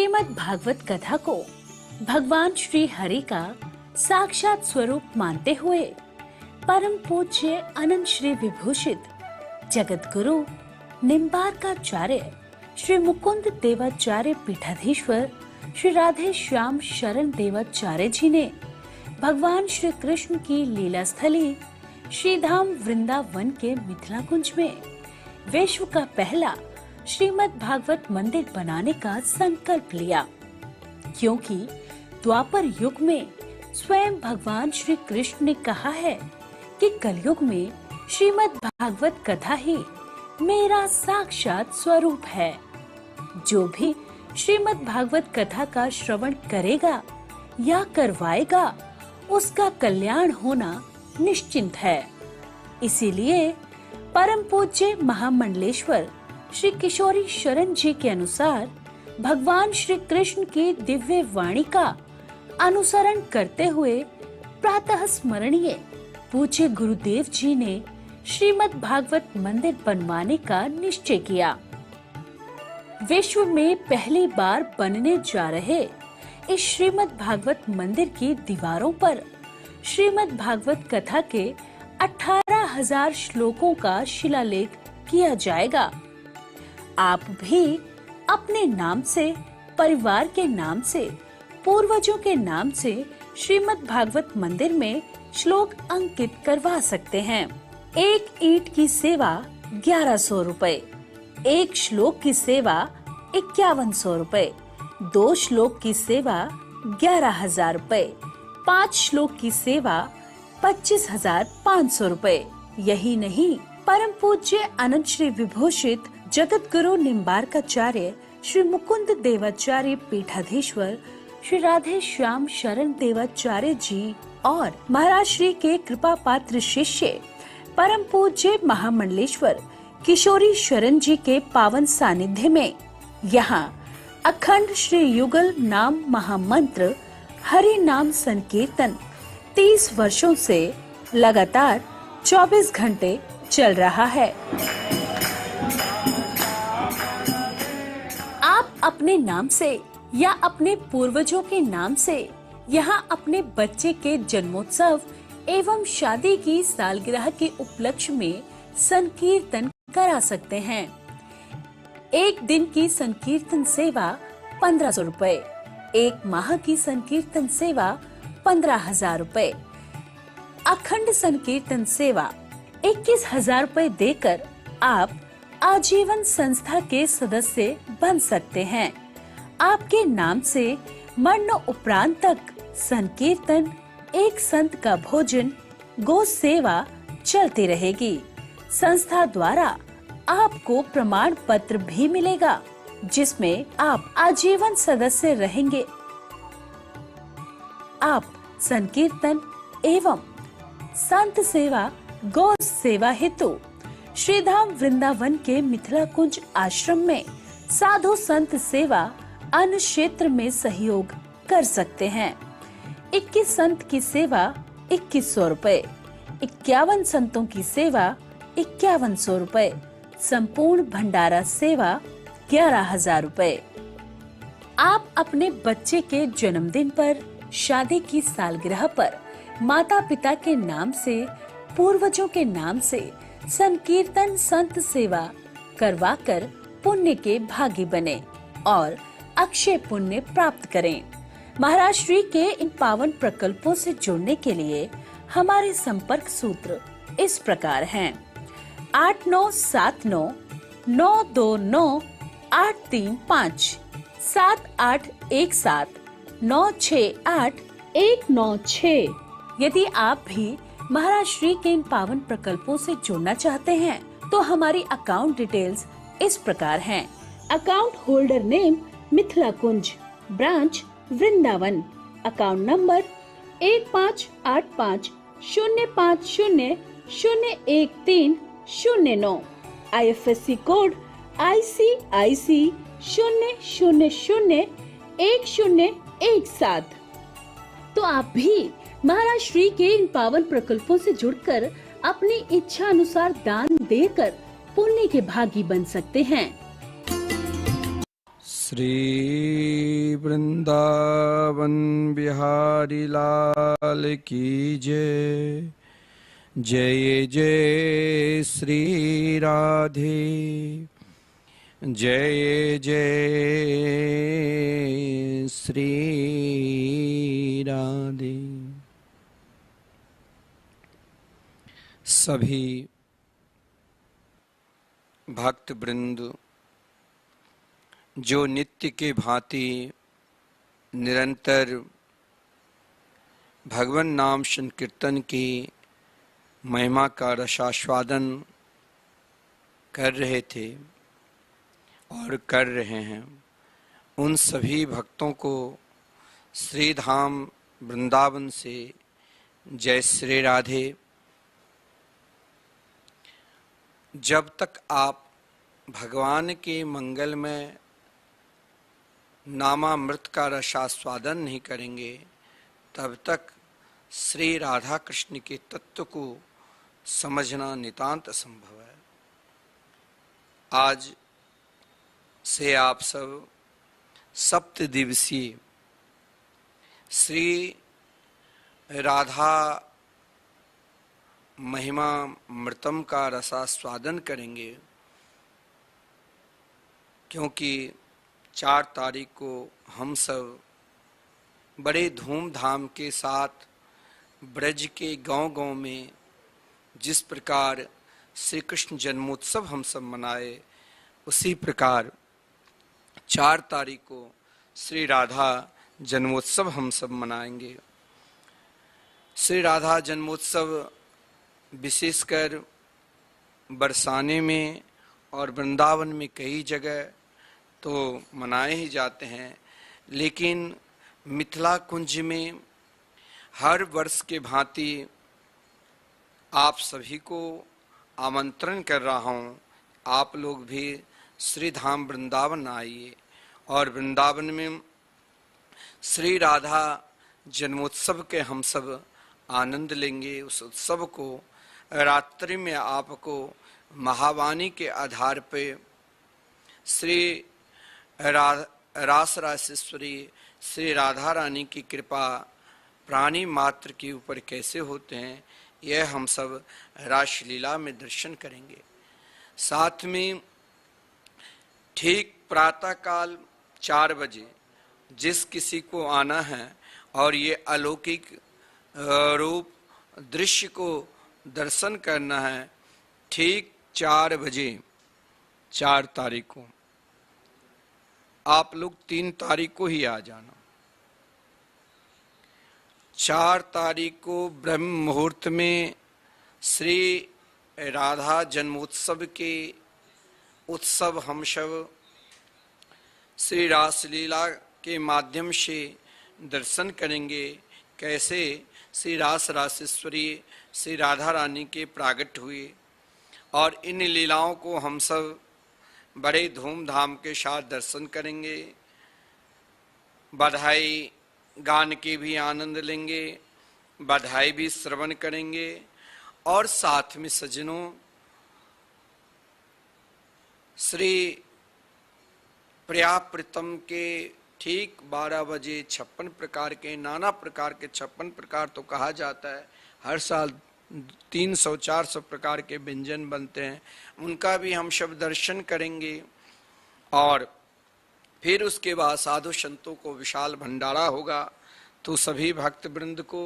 श्रीमद् भागवत कथा को भगवान श्री हरि का साक्षात स्वरूप मानते हुए परम पूज्य अनंत श्री विभूषित जगत गुरु निम्बार्काचार्य श्री मुकुंद देवाचार्य पीठाधीश्वर श्री राधे श्याम शरण देवाचार्य जी ने भगवान श्री कृष्ण की लीला स्थली श्रीधाम वृंदावन के मिथिला कुंज में विश्व का पहला श्रीमद् भागवत मंदिर बनाने का संकल्प लिया, क्योंकि द्वापर युग में स्वयं भगवान श्री कृष्ण ने कहा है कि कलयुग में श्रीमद् भागवत कथा ही मेरा साक्षात स्वरूप है। जो भी श्रीमद् भागवत कथा का श्रवण करेगा या करवाएगा उसका कल्याण होना निश्चिंत है। इसीलिए परम पूज्य महामंडलेश्वर श्री किशोरी शरण जी के अनुसार भगवान श्री कृष्ण की दिव्य वाणी का अनुसरण करते हुए प्रातः स्मरणीय पूज्य गुरुदेव जी ने श्रीमद् भागवत मंदिर बनवाने का निश्चय किया। विश्व में पहली बार बनने जा रहे इस श्रीमद् भागवत मंदिर की दीवारों पर श्रीमद् भागवत कथा के 18,000 श्लोकों का शिलालेख किया जाएगा। आप भी अपने नाम से, परिवार के नाम से, पूर्वजों के नाम से श्रीमद् भागवत मंदिर में श्लोक अंकित करवा सकते हैं। एक ईंट की सेवा 1100 रुपए, एक श्लोक की सेवा 5100 रुपए, 2 श्लोक की सेवा 11,000 रुपए, 5 श्लोक की सेवा 25,500 रुपए। यही नहीं, परम पूज्य अनंत श्री विभूषित जगत गुरु निम्बार्काचार्य श्री मुकुंद देवाचार्य पीठाधीश्वर श्री राधे श्याम शरण देवाचार्य जी और महाराज श्री के कृपा पात्र शिष्य परम पूज्य महामंडलेश्वर किशोरी शरण जी के पावन सानिध्य में यहाँ अखंड श्री युगल नाम महामंत्र हरि नाम संकीर्तन 30 वर्षों से लगातार 24 घंटे चल रहा है। आप अपने नाम से या अपने पूर्वजों के नाम से यहाँ अपने बच्चे के जन्मोत्सव एवं शादी की सालगिरह के उपलक्ष्य में संकीर्तन करा सकते हैं। एक दिन की संकीर्तन सेवा 1500 रुपए, एक माह की संकीर्तन सेवा 15,000 रुपए, अखंड संकीर्तन सेवा 21,000 रुपए देकर आप आजीवन संस्था के सदस्य बन सकते हैं। आपके नाम से मरण उपरांत तक संकीर्तन, एक संत का भोजन, गो सेवा चलती रहेगी। संस्था द्वारा आपको प्रमाण पत्र भी मिलेगा, जिसमें आप आजीवन सदस्य रहेंगे। आप संकीर्तन एवं संत सेवा, गौ सेवा हेतु श्रीधाम वृंदावन के मिथिला कुंज आश्रम में साधु संत सेवा अन्य क्षेत्र में सहयोग कर सकते हैं। 21 संत की सेवा 2100 रुपए, 51 संतों की सेवा 5100 रुपए, संपूर्ण भंडारा सेवा 11,000 रुपए। आप अपने बच्चे के जन्मदिन पर, शादी की सालगिरह पर माता पिता के नाम से, पूर्वजों के नाम से संकीर्तन संत सेवा करवाकर पुण्य के भागी बने और अक्षय पुण्य प्राप्त करें। महाराज श्री के इन पावन प्रकल्पों से जुड़ने के लिए हमारे संपर्क सूत्र इस प्रकार हैं: 8979 929 835, 7817 968 196। यदि आप भी महाराज श्री के इन पावन प्रकल्पों से जुड़ना चाहते हैं तो हमारी अकाउंट डिटेल्स इस प्रकार हैं। Account holder name Mithila Kunj, branch Vrindavan, account number 158505001309, IFSC code ICIC 0001017। तो आप भी महाराज श्री के इन पावन प्रकल्पों से जुड़कर अपनी इच्छा अनुसार दान देकर पुण्य के भागी बन सकते हैं। श्री वृंदावन बिहारी लाल की जय। जय जय श्री राधे, जय जय श्री राधे। सभी भक्त वृंद जो नित्य के भांति निरंतर भगवान नाम संकीर्तन की महिमा का रसास्वादन कर रहे थे और कर रहे हैं, उन सभी भक्तों को श्री धाम वृंदावन से जय श्री राधे। जब तक आप भगवान के मंगल में नामामृत का रसास्वादन नहीं करेंगे, तब तक श्री राधा कृष्ण के तत्व को समझना नितांत असंभव है। आज से आप सब सप्त दिवसीय श्री राधा महिमा मृतम का रसास्वादन करेंगे, क्योंकि 4 तारीख को हम सब बड़े धूमधाम के साथ ब्रज के गांव-गांव में जिस प्रकार श्री कृष्ण जन्मोत्सव हम सब मनाए, उसी प्रकार 4 तारीख को श्री राधा जन्मोत्सव हम सब मनाएंगे। श्री राधा जन्मोत्सव विशेषकर बरसाने में और वृंदावन में कई जगह तो मनाए ही जाते हैं, लेकिन मिथिला कुंज में हर वर्ष के भांति आप सभी को आमंत्रण कर रहा हूँ, आप लोग भी श्री धाम वृंदावन आइए और वृंदावन में श्री राधा जन्मोत्सव के हम सब आनंद लेंगे। उस उत्सव को रात्रि में आपको महावाणी के आधार पे श्री रास रासेश्वरी श्री राधा रानी की कृपा प्राणी मात्र के ऊपर कैसे होते हैं, यह हम सब रासलीला में दर्शन करेंगे। साथ में ठीक प्रातः काल 4 बजे जिस किसी को आना है और ये अलौकिक रूप दृश्य को दर्शन करना है, ठीक 4 बजे 4 तारीख को, आप लोग 3 तारीख को ही आ जाना। 4 तारीख को ब्रह्म मुहूर्त में श्री राधा जन्मोत्सव के उत्सव हम सब श्री रासलीला के माध्यम से दर्शन करेंगे, कैसे श्री रास रासेश्वरी श्री राधा रानी के प्रागट हुए, और इन लीलाओं को हम सब बड़े धूमधाम के साथ दर्शन करेंगे। बधाई गान के भी आनंद लेंगे, बधाई भी श्रवण करेंगे, और साथ में सज्जनों श्री प्रियाप्रीतम के ठीक 12 बजे 56 प्रकार के, नाना प्रकार के 56 प्रकार तो कहा जाता है, हर साल 300-400 प्रकार के व्यंजन बनते हैं, उनका भी हम सब दर्शन करेंगे। और फिर उसके बाद साधु संतों को विशाल भंडारा होगा। तो सभी भक्त वृंद को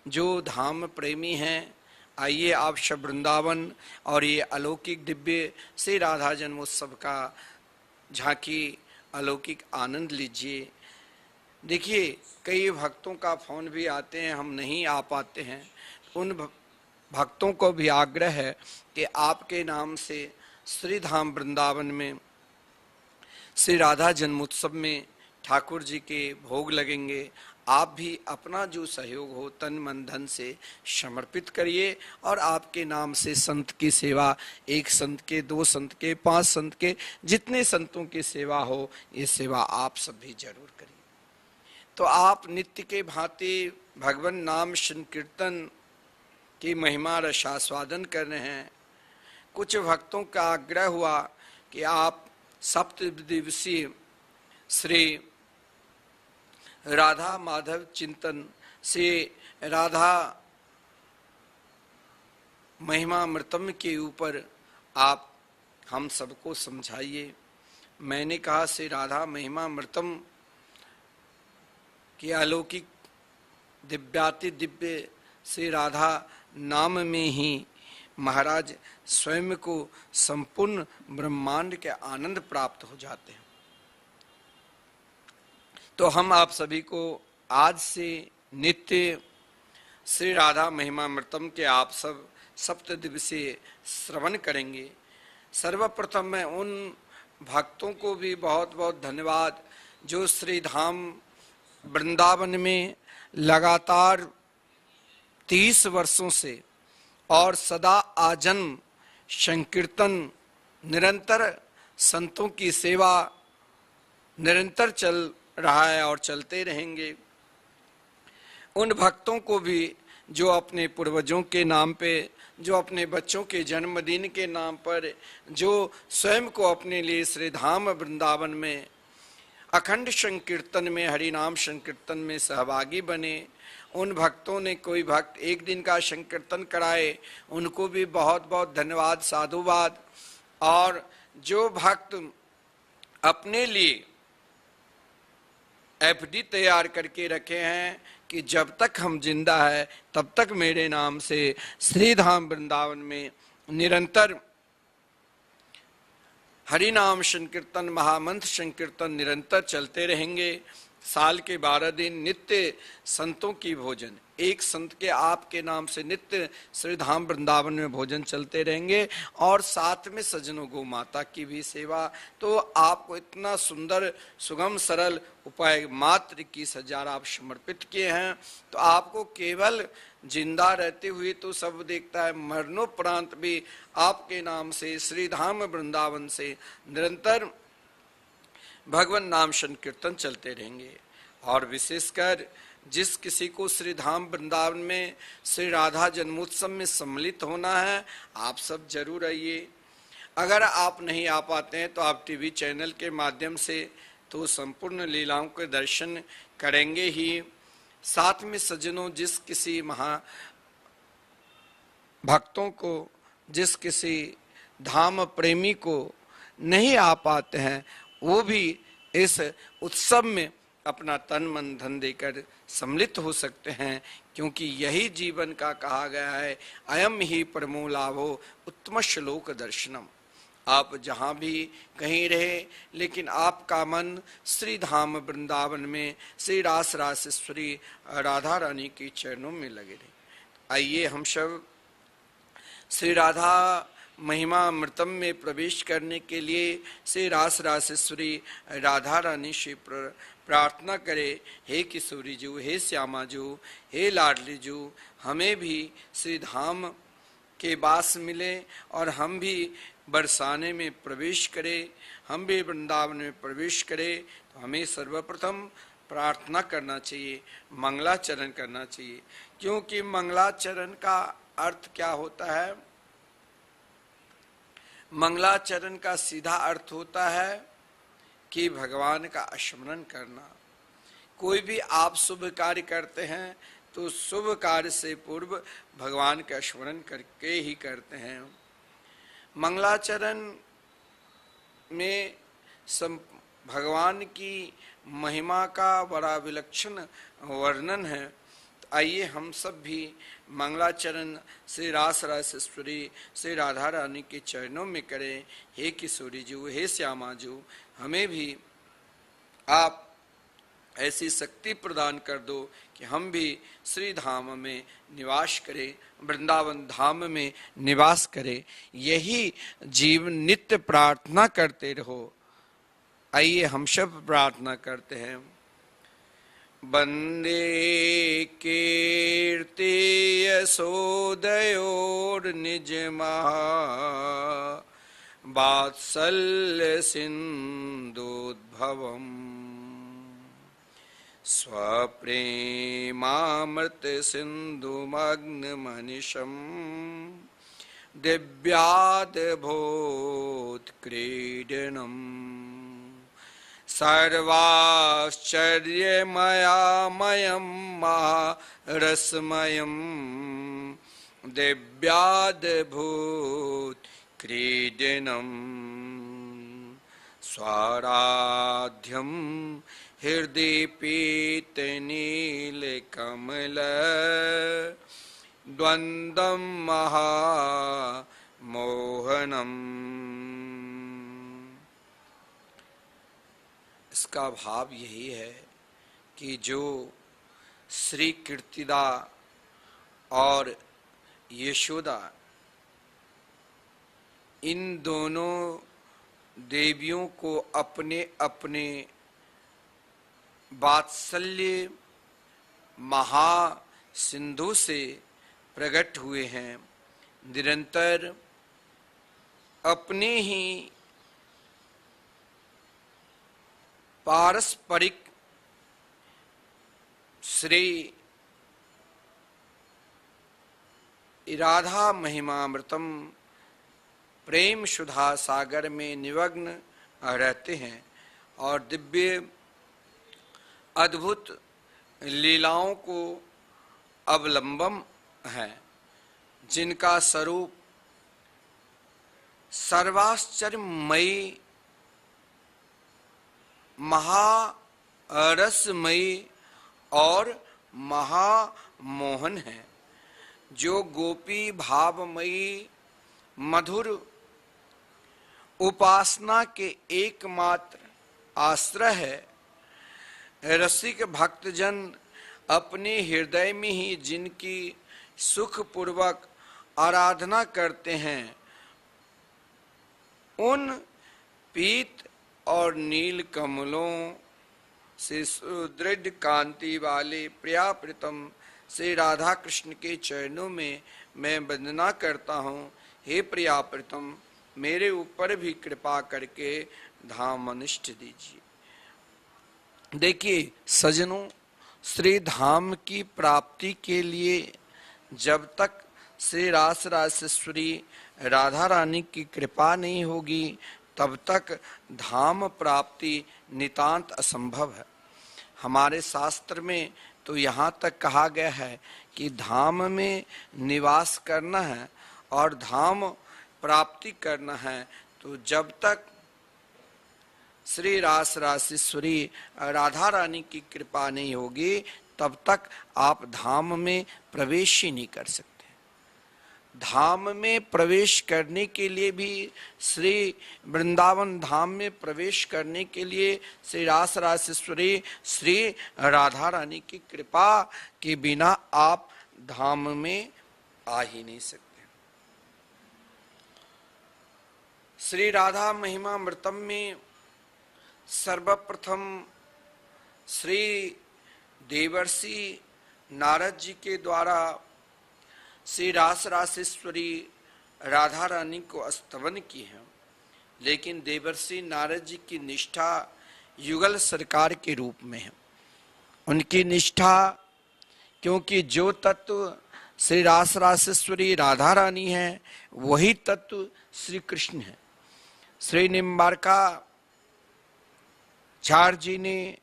जो धाम प्रेमी हैं, आइए आप सब वृंदावन और ये अलौकिक दिव्य श्री राधा जन्मोत्सव का झांकी अलौकिक आनंद लीजिए। देखिए, कई भक्तों का फोन भी आते हैं, हम नहीं आ पाते हैं, उन भक्तों को भी आग्रह है कि आपके नाम से श्री धाम वृंदावन में श्री राधा जन्मोत्सव में ठाकुर जी के भोग लगेंगे, आप भी अपना जो सहयोग हो तन मन धन से समर्पित करिए, और आपके नाम से संत की सेवा, 1 संत के, 2 संत के, 5 संत के, जितने संतों की सेवा हो, ये सेवा आप सब भी जरूर करिए। तो आप नित्य के भांति भगवान नाम संकीर्तन की महिमा रसास्वादन कर रहे हैं। कुछ भक्तों का आग्रह हुआ कि आप सप्त दिवसीय श्री राधा माधव चिंतन से राधा महिमामृतम के ऊपर आप हम सबको समझाइए। मैंने कहा श्री राधा महिमामृतम के अलौकिक दिव्याति दिव्य श्री राधा नाम में ही महाराज स्वयं को संपूर्ण ब्रह्मांड के आनंद प्राप्त हो जाते हैं। तो हम आप सभी को आज से नित्य श्री राधा महिमामृतम के आप सब सप्त दिवसीय श्रवण करेंगे। सर्वप्रथम मैं उन भक्तों को भी बहुत बहुत धन्यवाद जो श्री धाम वृंदावन में लगातार 30 वर्षों से और सदा आजन्म संकीर्तन निरंतर संतों की सेवा निरंतर चल रहा है और चलते रहेंगे। उन भक्तों को भी जो अपने पूर्वजों के नाम पे, जो अपने बच्चों के जन्मदिन के नाम पर, जो स्वयं को अपने लिए श्री धाम वृंदावन में अखंड संकीर्तन में, हरि नाम संकीर्तन में सहभागी बने, उन भक्तों ने कोई भक्त एक दिन का संकीर्तन कराए, उनको भी बहुत बहुत धन्यवाद, साधुवाद। और जो भक्त अपने लिए एफडी तैयार करके रखे हैं कि जब तक हम जिंदा है तब तक मेरे नाम से श्री धाम वृंदावन में निरंतर हरि नाम संकीर्तन, महामंत्र संकीर्तन निरंतर चलते रहेंगे। साल के 12 दिन नित्य संतों की भोजन, एक संत के आपके नाम से नित्य श्री धाम वृंदावन में भोजन चलते रहेंगे और साथ में सज्जनों गौ माता की भी सेवा। तो आपको इतना सुंदर सुगम सरल उपाय मात्र 21,000 आप समर्पित किए हैं, तो आपको केवल जिंदा रहते हुए तो सब देखता है, मरणोपरांत भी आपके नाम से श्री धाम वृंदावन से निरंतर भगवान नाम संकीर्तन चलते रहेंगे। और विशेषकर जिस किसी को श्री धाम वृंदावन में श्री राधा जन्मोत्सव में सम्मिलित होना है, आप सब जरूर आइए। अगर आप नहीं आ पाते हैं तो आप टीवी चैनल के माध्यम से तो संपूर्ण लीलाओं के दर्शन करेंगे ही। साथ में सज्जनों, जिस किसी महा भक्तों को, जिस किसी धाम प्रेमी को नहीं आ पाते हैं, वो भी इस उत्सव में अपना तन मन धन देकर सम्मिलित हो सकते हैं, क्योंकि यही जीवन का कहा गया है, अयम ही परमो लाभो उत्तम श्लोक दर्शनम। आप जहाँ भी कहीं रहे, लेकिन आपका मन श्री धाम वृंदावन में श्री रास रासेश्वरी राधा रानी के चरणों में लगे रहे। आइए हम सब श्री राधा महिमा अमृतम में प्रवेश करने के लिए श्री रास रासेश्वरी राधा रानी से प्रार्थना करें। हे किशोरी जू, हे श्यामा जू, हे लाडली जू, हमें भी श्री धाम के वास मिले और हम भी बरसाने में प्रवेश करें, हम भी वृंदावन में प्रवेश करें। तो हमें सर्वप्रथम प्रार्थना करना चाहिए, मंगलाचरण करना चाहिए, क्योंकि मंगलाचरण का अर्थ क्या होता है? मंगलाचरण का सीधा अर्थ होता है कि भगवान का स्मरण करना। कोई भी आप शुभ कार्य करते हैं तो शुभ कार्य से पूर्व भगवान का स्मरण करके ही करते हैं। मंगलाचरण में भगवान की महिमा का बड़ा विलक्षण वर्णन है। तो आइए हम सब भी मंगलाचरण श्री रास रासेश्वरी श्री राधा रानी के चरणों में करें। हे किशोरी जू, हे श्यामा जू, हमें भी आप ऐसी शक्ति प्रदान कर दो कि हम भी श्री धाम में निवास करें, वृंदावन धाम में निवास करें। यही जीवन नित्य प्रार्थना करते रहो। आइए हम सब प्रार्थना करते हैं। वंदे कीर्ति यशोदयोर निज महा वात्सल्य सिंधुद्भवम् स्वप्रेमामृत सिंधुमग्नमनिशम् दिव्याद्भुतक्रीडनम् सर्वाश्चर्यमयामयं महारसमयं दिव्याद्भुत क्रीडनम् स्वाराध्यं हृदय पीतनीलकमल द्वन्द्वं महामोहनम्। इसका भाव यही है कि जो श्री कीर्तिदा और यशोदा इन दोनों देवियों को अपने अपने वात्सल्य महासिंधु से प्रकट हुए हैं, निरंतर अपने ही पारस्परिक श्री राधा महिमामृतम प्रेम सुधा सागर में निमग्न रहते हैं और दिव्य अद्भुत लीलाओं को अवलंबन है, जिनका स्वरूप सर्वाश्चर्यमयी महारसमयी और महामोहन है, जो गोपी भावमयी मधुर उपासना के एकमात्र आश्रय है। रसिक भक्तजन अपने हृदय में ही जिनकी सुखपूर्वक आराधना करते हैं, उन पीत और नील कमलों से सुदृढ़ कांति वाले प्रिया प्रीतम श्री राधा कृष्ण के चरणों में मैं वंदना करता हूँ। हे प्रिया प्रीतम, मेरे ऊपर भी कृपा करके धाम अनिष्ट दीजिए। देखिए सजनों, श्री धाम की प्राप्ति के लिए जब तक श्री रास रासेश्वरी राधा रानी की कृपा नहीं होगी, तब तक धाम प्राप्ति नितांत असंभव है। हमारे शास्त्र में तो यहाँ तक कहा गया है कि धाम में निवास करना है और धाम प्राप्ति करना है, तो जब तक श्री रास रासेश्वरी राधा रानी की कृपा नहीं होगी, तब तक आप धाम में प्रवेश ही नहीं कर सकते। धाम में प्रवेश करने के लिए भी, श्री वृंदावन धाम में प्रवेश करने के लिए श्री रास रासेश्वरी श्री राधा रानी की कृपा के बिना आप धाम में आ ही नहीं सकते। श्री राधा महिमा मृतम में सर्वप्रथम श्री देवर्षि नारद जी के द्वारा श्री रास रासेश्वरी राधा रानी को स्तवन की है, लेकिन देवर्षि नारद जी की निष्ठा युगल सरकार के रूप में है। उनकी निष्ठा, क्योंकि जो तत्व श्री रास रासेश्वरी राधा रानी है, वही तत्व श्री कृष्ण है। श्री निम्बारका चार जी ने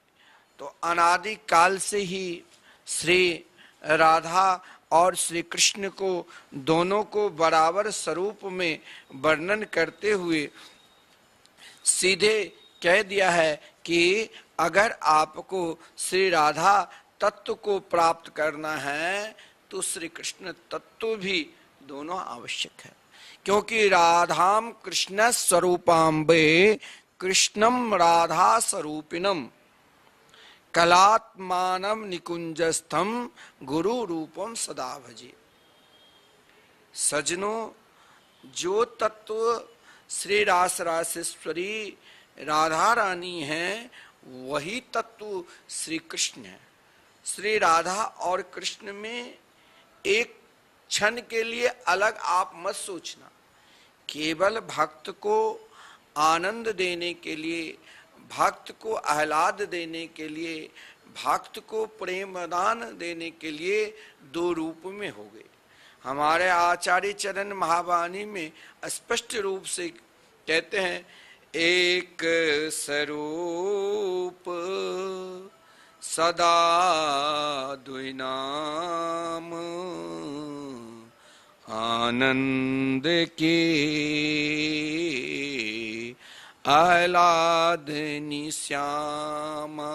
तो अनादि काल से ही श्री राधा और श्री कृष्ण को दोनों को बराबर स्वरूप में वर्णन करते हुए सीधे कह दिया है कि अगर आपको श्री राधा तत्व को प्राप्त करना है तो श्री कृष्ण तत्व भी दोनों आवश्यक है, क्योंकि राधाम कृष्ण स्वरूपाम्बे कृष्णम राधा स्वरूपिणम कलात्मानम निकुंजस्थम गुरु रूपम सदा भजे। सजनों, जो तत्व श्री रास रासेश्वरी राधा रानी है, वही तत्व श्री कृष्ण है। श्री राधा और कृष्ण में एक क्षण के लिए अलग आप मत सोचना। केवल भक्त को आनंद देने के लिए, भक्त को आह्लाद देने के लिए, भक्त को प्रेमदान देने के लिए दो रूप में हो गए। हमारे आचार्य चरण महावाणी में स्पष्ट रूप से कहते हैं, एक स्वरूप सदा दुई नाम, आनंद के आह्लादनी श्यामा,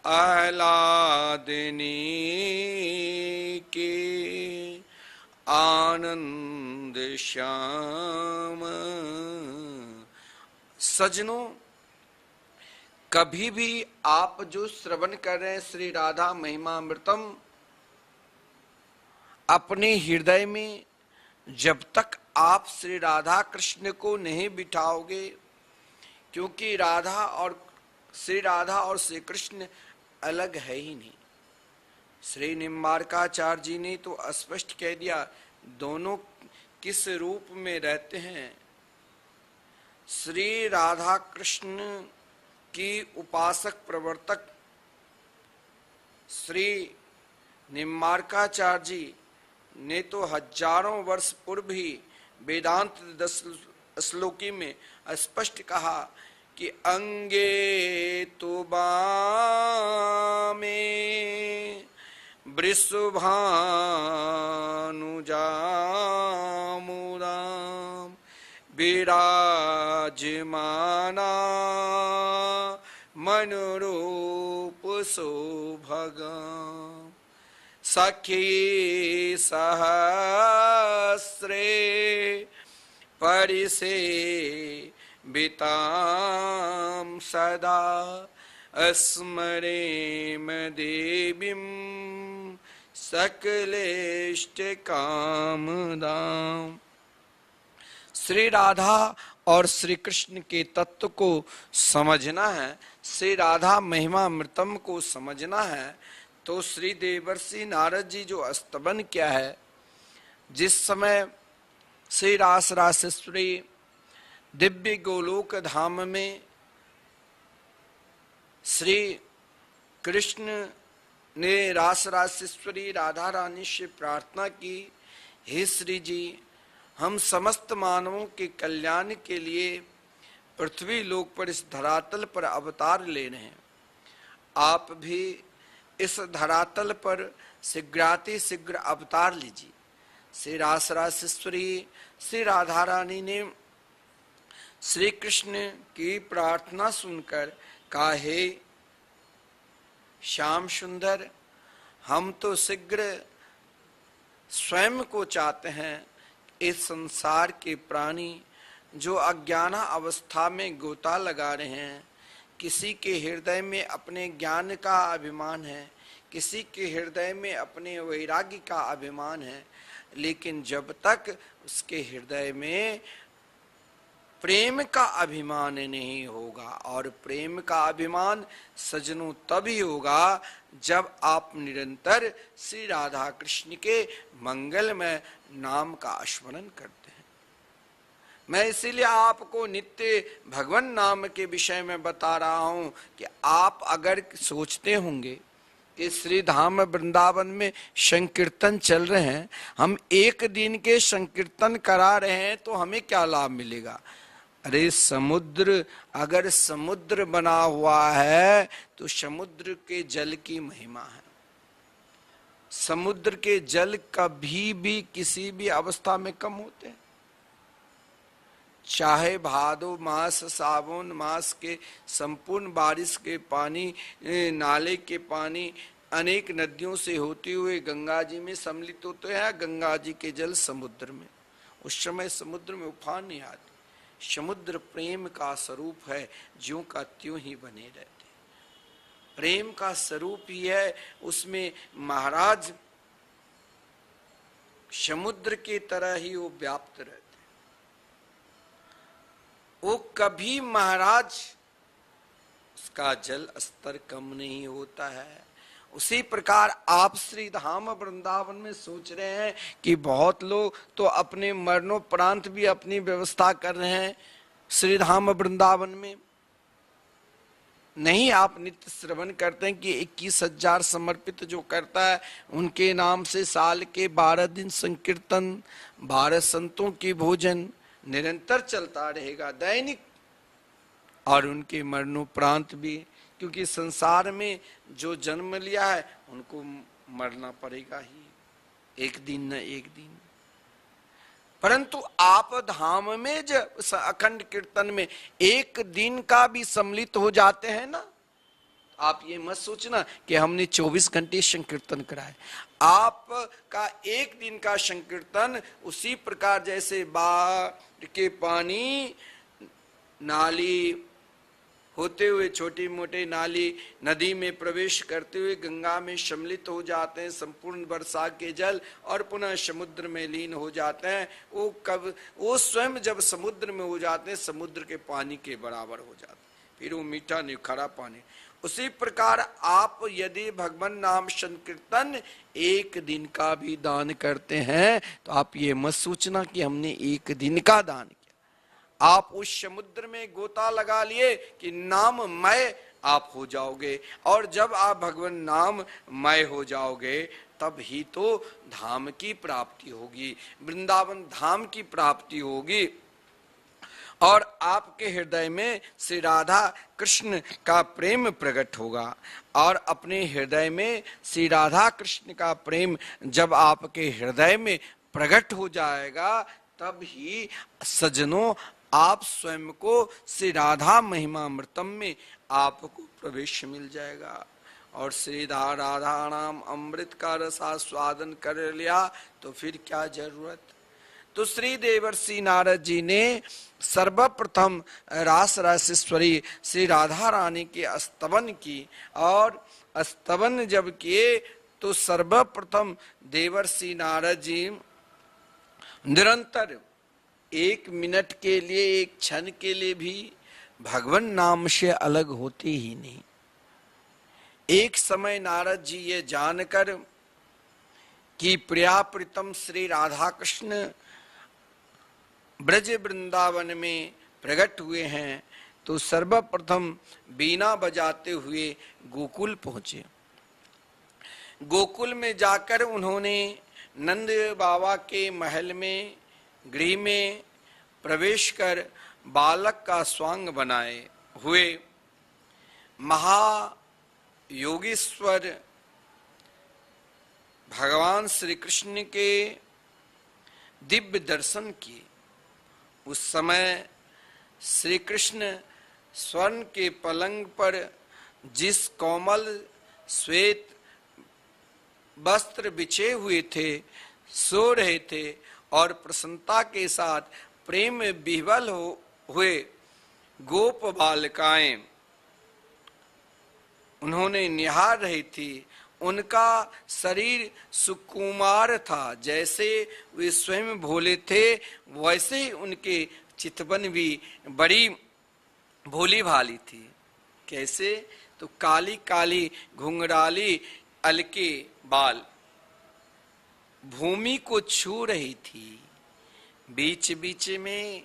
आह्लादनी के आनंद श्याम। सजनों, कभी भी आप जो श्रवण कर रहे हैं श्री राधा महिमामृतम, अपने हृदय में जब तक आप श्री राधा कृष्ण को नहीं बिठाओगे, क्योंकि श्री राधा और श्री कृष्ण अलग है ही नहीं। श्री निम्बारकाचार्य जी ने तो स्पष्ट कह दिया, दोनों किस रूप में रहते हैं। श्री राधा कृष्ण की उपासक प्रवर्तक श्री निम्बारकाचार्य जी ने तो हजारों वर्ष पूर्व ही वेदांत 10 श्लोकी में स्पष्ट कहा कि अंगे तो बामे वृषभानुजामुराम विराजमाना मनोरूप सौभगाम, सखी सहस्रे परिसे बिताम सदा, स्मरेम देवीं सकलेष्ट कामदाम। श्री राधा और श्री कृष्ण के तत्व को समझना है, श्री राधा महिमामृतम को समझना है, तो श्री देवर्षि नारद जी जो स्तवन किया है, जिस समय श्री रास रासेश्वरी दिव्य गोलोक धाम में श्री कृष्ण ने रास रासेश्वरी राधा रानी से प्रार्थना की, हे श्री जी, हम समस्त मानवों के कल्याण के लिए पृथ्वी लोक पर इस धरातल पर अवतार ले रहे हैं, आप भी इस धरातल पर शीघ्रातिशीघ्र अवतार लीजिए। श्री रास रासेश्वरी श्री राधा रानी ने श्री कृष्ण की प्रार्थना सुनकर कहा, हे श्याम सुंदर, हम तो शीघ्र स्वयं को चाहते हैं। इस संसार के प्राणी जो अज्ञान अवस्था में गोता लगा रहे हैं, किसी के हृदय में अपने ज्ञान का अभिमान है, किसी के हृदय में अपने वैराग्य का अभिमान है, लेकिन जब तक उसके हृदय में प्रेम का अभिमान नहीं होगा, और प्रेम का अभिमान सजनों तभी होगा जब आप निरंतर श्री राधा कृष्ण के मंगलमय नाम का स्मरण करते हैं। मैं इसीलिए आपको नित्य भगवान नाम के विषय में बता रहा हूं कि आप अगर सोचते होंगे कि श्री धाम वृंदावन में संकीर्तन चल रहे हैं, हम एक दिन के संकीर्तन करा रहे हैं तो हमें क्या लाभ मिलेगा। अरे समुद्र, अगर समुद्र बना हुआ है तो समुद्र के जल की महिमा है। समुद्र के जल कभी भी किसी भी अवस्था में कम होते हैं, चाहे भादो मास सावन मास के संपूर्ण बारिश के पानी, नाले के पानी अनेक नदियों से होते हुए गंगा जी में सम्मिलित होते हैं, गंगा जी के जल समुद्र में, उस समय समुद्र में उफान नहीं आती। समुद्र प्रेम का स्वरूप है, ज्यों का त्यों ही बने रहते। प्रेम का स्वरूप ही है, उसमें महाराज समुद्र की तरह ही वो व्याप्त रहते। वो कभी महाराज उसका जल स्तर कम नहीं होता है। उसी प्रकार आप श्री धाम वृंदावन में सोच रहे हैं कि बहुत लोग तो अपने मरणोपरांत भी अपनी व्यवस्था कर रहे हैं श्री धाम वृंदावन में। नहीं, आप नित्य श्रवण करते हैं कि 21,000 समर्पित जो करता है उनके नाम से साल के 12 दिन संकीर्तन, 12 संतों की भोजन, निरंतर चलता रहेगा, दैनिक। और उनके मरणोपरांत भी, क्योंकि संसार में जो जन्म लिया है उनको मरना पड़ेगा ही, एक दिन न एक दिन। परंतु आप धाम में जब अखंड कीर्तन में एक दिन का भी सम्मिलित हो जाते हैं ना, आप ये मत सोचना कि हमने 24 घंटे संकीर्तन कराए। आपका एक दिन का संकीर्तन उसी प्रकार जैसे बाढ़ के पानी नाली होते हुए, छोटी मोटी नाली नदी में प्रवेश करते हुए गंगा में सम्मिलित हो जाते हैं, संपूर्ण वर्षा के जल, और पुनः समुद्र में लीन हो जाते हैं। वो स्वयं जब समुद्र में हो जाते हैं, समुद्र के पानी के बराबर हो जाते हैं, फिर वो मीठा नहीं खरा पानी। उसी प्रकार आप यदि भगवान नाम संकीर्तन एक दिन का भी दान करते हैं, तो आप ये मत सोचना कि हमने एक दिन का दान किया। आप उस समुद्र में गोता लगा लिए कि नाममय आप हो जाओगे, और जब आप भगवान नाममय हो जाओगे तब ही तो धाम की प्राप्ति होगी, वृंदावन धाम की प्राप्ति होगी। और आपके हृदय में श्री राधा कृष्ण का प्रेम प्रकट होगा, और अपने हृदय में श्री राधा कृष्ण का प्रेम जब आपके हृदय में प्रकट हो जाएगा, तब ही सज्जनों आप स्वयं को श्री राधा महिमामृतम में आपको प्रवेश मिल जाएगा। और श्री राधा नाम अमृत का रसास्वादन कर लिया तो फिर क्या जरूरत। तो श्री देवर्षि नारद जी ने सर्वप्रथम रास रासेश्वरी श्री राधा रानी के स्तवन की, और स्तवन जब किए तो सर्वप्रथम देवर्षि नारद जी निरंतर एक मिनट के लिए, एक क्षण के लिए भी भगवान नाम से अलग होते ही नहीं। एक समय नारद जी ये जानकर कि प्रिया प्रीतम श्री राधा कृष्ण ब्रज वृंदावन में प्रकट हुए हैं, तो सर्वप्रथम बीना बजाते हुए गोकुल पहुंचे। गोकुल में जाकर उन्होंने नंद बाबा के महल में, गृह में प्रवेश कर बालक का स्वांग बनाए हुए महायोगीश्वर भगवान श्री कृष्ण के दिव्य दर्शन किए। उस समय श्री कृष्ण स्वर्ण के पलंग पर जिस कोमल श्वेत वस्त्र बिछे हुए थे सो रहे थे, और प्रसन्नता के साथ प्रेम विह्वल हुए गोप बालिकाएं उन्होंने निहार रही थी। उनका शरीर सुकुमार था, जैसे वे स्वयं भोले थे वैसे ही उनके चितवन भी बड़ी भोली भाली थी। कैसे? तो काली काली घुंघराली अलके बाल भूमि को छू रही थी। बीच बीच में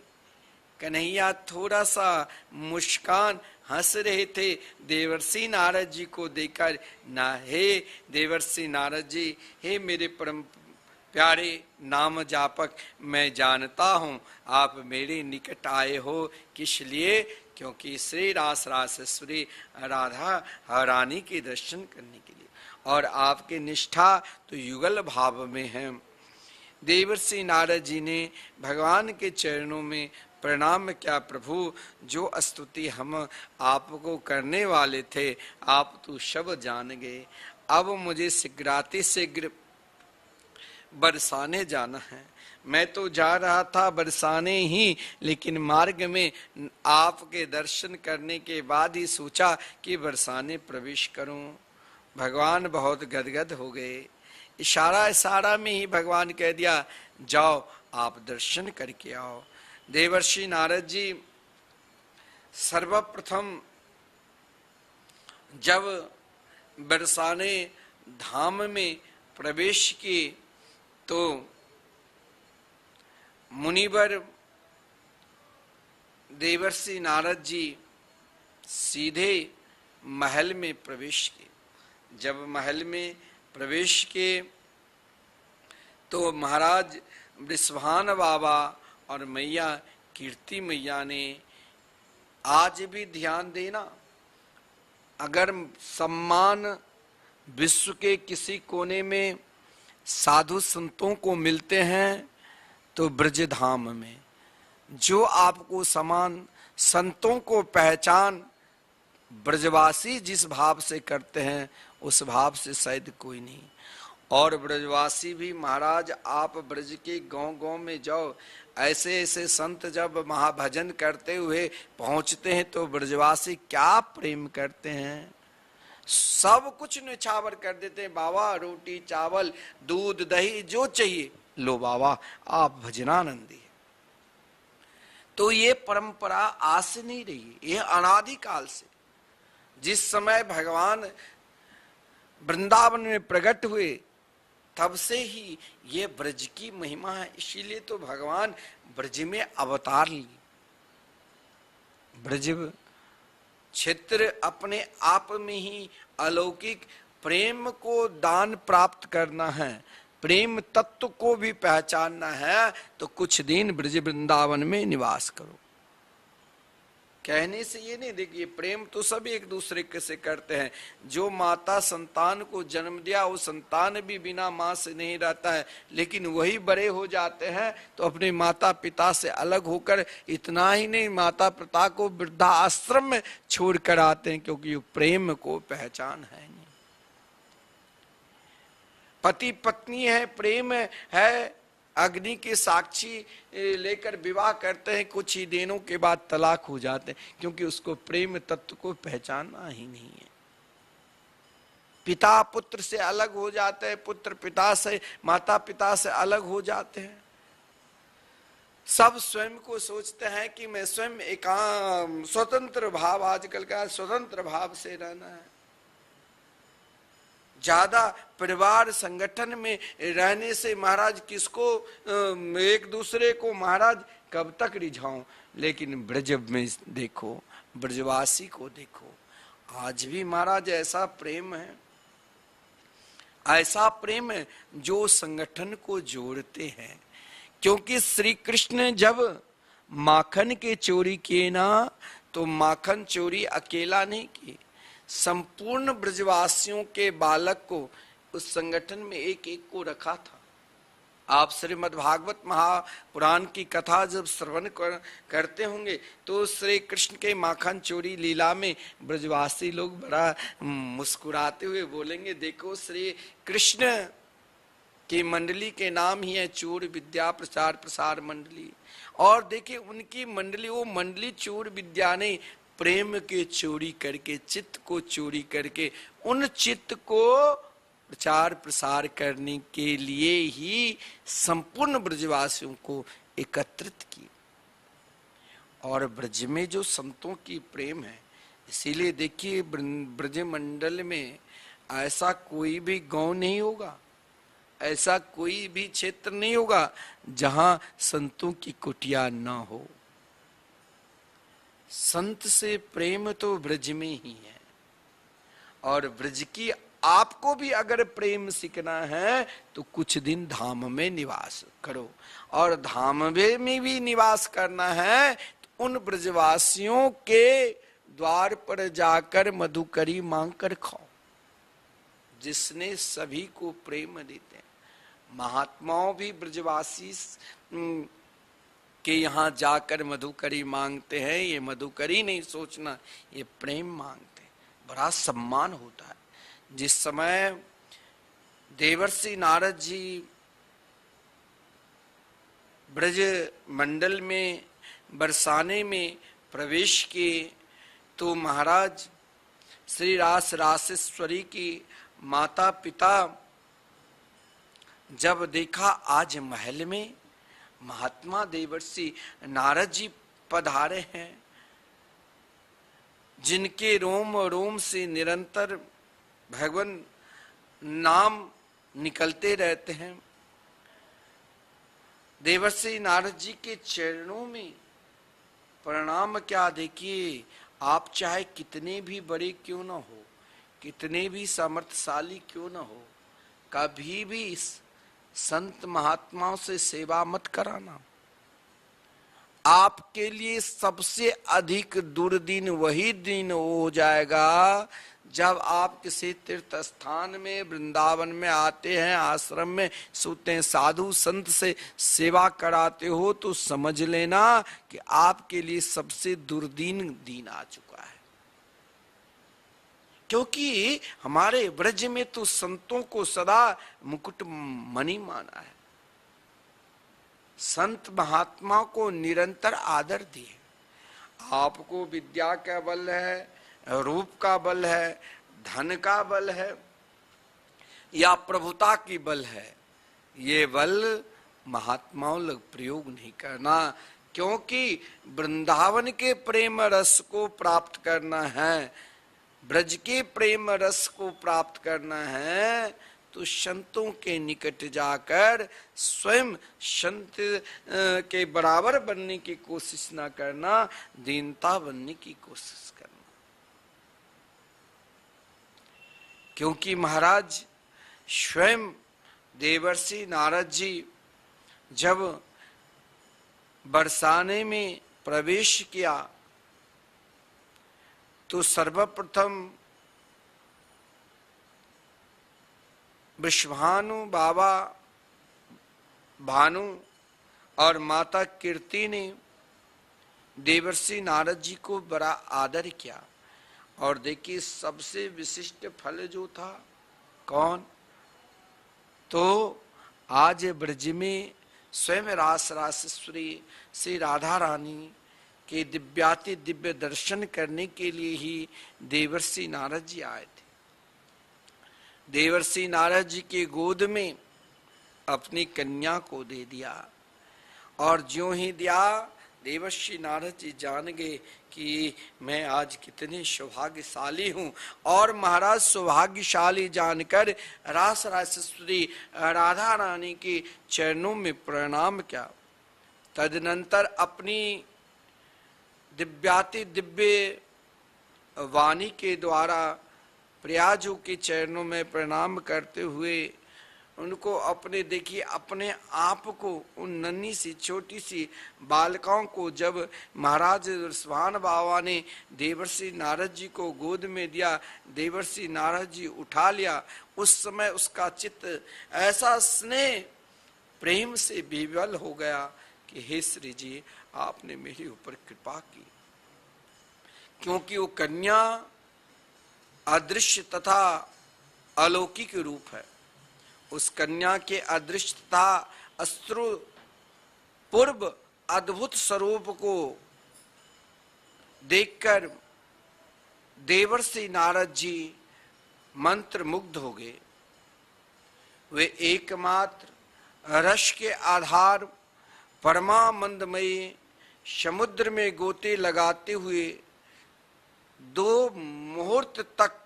कन्हैया थोड़ा सा मुस्कान हंस रहे थे देवर्षि नारद जी को देखकर। ना हे देवर्षि नारद जी, हे मेरे परम प्यारे नाम जापक, मैं जानता हूँ आप मेरे निकट आए हो किस लिए, क्योंकि श्री रास रासेश्वरी राधा रानी के दर्शन करने के लिए, और आपके निष्ठा तो युगल भाव में है। देवर्षि नारद जी ने भगवान के चरणों में प्रणाम किया। प्रभु, जो स्तुति हम आपको करने वाले थे आप तो सब जान गए, अब मुझे शीघ्र बरसाने जाना है। मैं तो जा रहा था बरसाने ही, लेकिन मार्ग में आपके दर्शन करने के बाद ही सोचा कि बरसाने प्रवेश करूं। भगवान बहुत गदगद हो गए। इशारा में ही भगवान कह दिया, जाओ आप दर्शन करके आओ। देवर्षि नारद जी सर्वप्रथम जब बरसाने धाम में प्रवेश किए तो मुनिवर देवर्षि नारद जी सीधे महल में प्रवेश किए। जब महल में प्रवेश किए तो महाराज वृषभान बाबा और मैया कीर्ति मैया ने आज भी ध्यान देना, अगर सम्मान विश्व के किसी कोने में साधु संतों को मिलते हैं तो ब्रज धाम में। जो आपको समान संतों को पहचान ब्रजवासी जिस भाव से करते हैं उस भाव से शायद कोई नहीं। और ब्रजवासी भी महाराज, आप ब्रज के गांव-गांव में जाओ, ऐसे ऐसे संत जब महाभजन करते हुए पहुंचते हैं तो ब्रजवासी क्या प्रेम करते हैं, सब कुछ निछावर कर देते हैं। बाबा रोटी चावल दूध दही जो चाहिए लो बाबा, आप भजनानंदी। तो ये परंपरा आज से नहीं रही, ये अनादि काल से। जिस समय भगवान वृंदावन में प्रकट हुए तब से ही ये ब्रज की महिमा है। इसीलिए तो भगवान ब्रज में अवतार लिए। ब्रज क्षेत्र अपने आप में ही अलौकिक प्रेम को दान प्राप्त करना है, प्रेम तत्व को भी पहचानना है तो कुछ दिन ब्रज वृंदावन में निवास करो। कहने से ये नहीं, देखिए प्रेम तो सब एक दूसरे के से करते हैं। जो माता संतान को जन्म दिया वो संतान भी बिना माँ से नहीं रहता है, लेकिन वही बड़े हो जाते हैं तो अपने माता पिता से अलग होकर, इतना ही नहीं माता पिता को वृद्धा आश्रम में छोड़ कर आते हैं, क्योंकि प्रेम को पहचान है नहीं। पति पत्नी है, प्रेम है, अग्नि के साक्षी लेकर विवाह करते हैं, कुछ ही दिनों के बाद तलाक हो जाते हैं, क्योंकि उसको प्रेम तत्व को पहचानना ही नहीं है। पिता पुत्र से अलग हो जाते हैं, पुत्र पिता से, माता पिता से अलग हो जाते हैं। सब स्वयं को सोचते हैं कि मैं स्वयं एक स्वतंत्र भाव, आजकल का स्वतंत्र भाव से रहना है। ज्यादा परिवार संगठन में रहने से महाराज किसको, एक दूसरे को महाराज कब तक रिझाऊं। लेकिन ब्रज में देखो, ब्रजवासी को देखो, आज भी महाराज ऐसा प्रेम है, ऐसा प्रेम है जो संगठन को जोड़ते हैं। क्योंकि श्री कृष्ण जब माखन के चोरी किए ना, तो माखन चोरी अकेला नहीं की, संपूर्ण ब्रजवासियों के बालक को उस संगठन में एक एक को रखा था। आप श्रीमद् भागवत महापुराण की कथा जब श्रवण करते होंगे तो श्री कृष्ण के माखन चोरी लीला में ब्रजवासी लोग बड़ा मुस्कुराते हुए बोलेंगे, देखो श्री कृष्ण की मंडली के नाम ही है चोर विद्या प्रचार प्रसार मंडली। और देखिए उनकी मंडली, वो मंडली चोर विद्या नहीं, प्रेम के चोरी करके, चित्त को चोरी करके, उन चित्त को प्रचार प्रसार करने के लिए ही संपूर्ण ब्रजवासियों को एकत्रित की। और ब्रज में जो संतों की प्रेम है, इसीलिए देखिए ब्रज मंडल में ऐसा कोई भी गांव नहीं होगा, ऐसा कोई भी क्षेत्र नहीं होगा जहां संतों की कुटिया न हो। संत से प्रेम तो ब्रज में ही है। और ब्रज की आपको भी अगर प्रेम सीखना है तो कुछ दिन धाम में निवास करो, और धाम में भी निवास करना है तो उन ब्रजवासियों के द्वार पर जाकर मधुकरी मांग कर खाओ, जिसने सभी को प्रेम देते हैं। महात्माओं भी ब्रजवासी के यहाँ जाकर मधुकरी मांगते हैं। ये मधुकरी नहीं सोचना, ये प्रेम मांगते हैं, बड़ा सम्मान होता है। जिस समय देवर्षि नारद जी ब्रज मंडल में बरसाने में प्रवेश किए तो महाराज श्री रासेश्वरी की माता पिता जब देखा आज महल में महात्मा देवर्षि नारद जी पधारे हैं, जिनके रोम रोम से निरंतर भगवान नाम निकलते रहते हैं, देवर्षि नारद जी के चरणों में प्रणाम। क्या देखिए, आप चाहे कितने भी बड़े क्यों न हो, कितने भी सामर्थ्यशाली क्यों न हो, कभी भी संत महात्माओं से सेवा मत कराना। आपके लिए सबसे अधिक दुर्दिन वही दिन हो जाएगा जब आप किसी तीर्थ स्थान में, वृंदावन में आते हैं, आश्रम में सोते हैं, साधु संत से सेवा कराते हो, तो समझ लेना कि आपके लिए सबसे दुर्दिन दिन आ चुका है। क्योंकि हमारे ब्रज में तो संतों को सदा मुकुट मणि माना है, संत महात्मा को निरंतर आदर दिए। आपको विद्या का बल है, रूप का बल है, धन का बल है, या प्रभुता की बल है, ये बल महात्माओं लोग प्रयोग नहीं करना। क्योंकि वृंदावन के प्रेम रस को प्राप्त करना है, ब्रज के प्रेम रस को प्राप्त करना है, तो संतों के निकट जाकर स्वयं संत के बराबर बनने की कोशिश ना करना, दीनता बनने की कोशिश करना। क्योंकि महाराज स्वयं देवर्षि नारद जी जब बरसाने में प्रवेश किया तो सर्वप्रथम वृषभानु बाबा भानु और माता कीर्ति ने देवर्षि नारद जी को बड़ा आदर किया। और देखिए सबसे विशिष्ट फल जो था कौन, तो आज ब्रज में स्वयं रास रासेश्वरी श्री राधा रानी के दिव्याति दिव्य दर्शन करने के लिए ही देवर्षि नारद जी आए थे। देवर्षि नारद जी के गोद में अपनी कन्या को दे दिया, और ज्यों ही दिया देवर्षि नारद जी जान गए कि मैं आज कितने सौभाग्यशाली हूँ। और महाराज सौभाग्यशाली जानकर रास रासेश्वरी राधा रानी के चरणों में प्रणाम किया। तदनंतर अपनी दिव्याति दिव्य वाणी के द्वारा प्रयाजों के चरणों में प्रणाम करते हुए उनको अपने, देखिए अपने आप को, उन नन्ही सी छोटी सी बालिकाओं को जब महाराज वृषभान बाबा ने देवर्षि नारद जी को गोद में दिया, देवर्षि नारद जी उठा लिया, उस समय उसका चित्त ऐसा स्नेह प्रेम से विवल हो गया कि हे श्री जी आपने मेरे ऊपर कृपा की। क्योंकि वो कन्या अदृश्य तथा अलौकिक रूप है। उस कन्या के अदृश्य तथा अश्रु पूर्व अद्भुत स्वरूप को देखकर देवर्षि नारद जी मंत्र मुग्ध हो गए। वे एकमात्र रस के आधार परमानंदमयी समुद्र में गोते लगाते हुए 2 मुहूर्त तक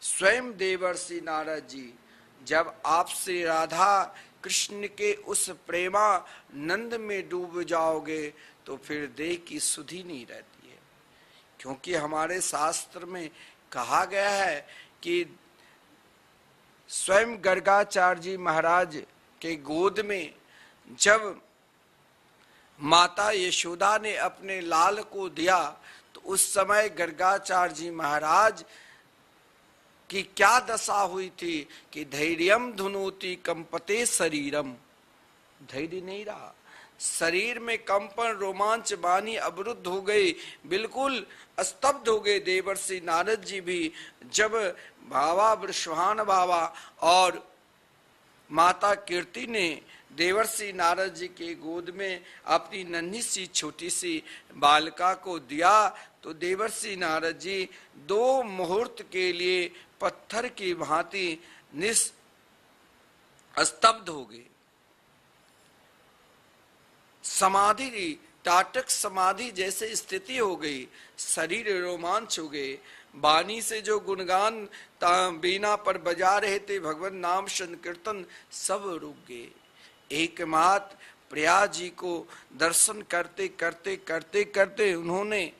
स्वयं देवर्षि नारद जी जब आपसे राधा कृष्ण के उस प्रेमानंद में डूब जाओगे तो फिर देह की सुधि नहीं रहती है। क्योंकि हमारे शास्त्र में कहा गया है कि स्वयं गर्गाचार्य जी महाराज के गोद में जब माता यशोदा ने अपने लाल को दिया तो उस समय गर्गाचार्य जी महाराज की क्या दशा हुई थी कि धैर्यम धुनोति कंपते शरीरम, धैर्य नहीं रहा, शरीर में कंपन रोमांच वाणी अवरुद्ध हो गई, बिल्कुल स्तब्ध हो गए। देवर्षि नारद जी भी जब बाबा वृषभान बाबा और माता कीर्ति ने देवर्षि नारद जी के गोद में अपनी नन्ही सी छोटी सी बालिका को दिया तो देवर्षि नारद जी 2 मुहूर्त के लिए पत्थर की भांति स्तब्ध हो गए। समाधि, टाटक समाधि जैसे स्थिति हो गई, शरीर रोमांच हो गए। वाणी से जो गुणगान बीना पर बजा रहे थे, भगवान नाम संकीर्तन, सब रुक गए। एकमात्र प्रिया जी को दर्शन करते करते करते करते उन्होंने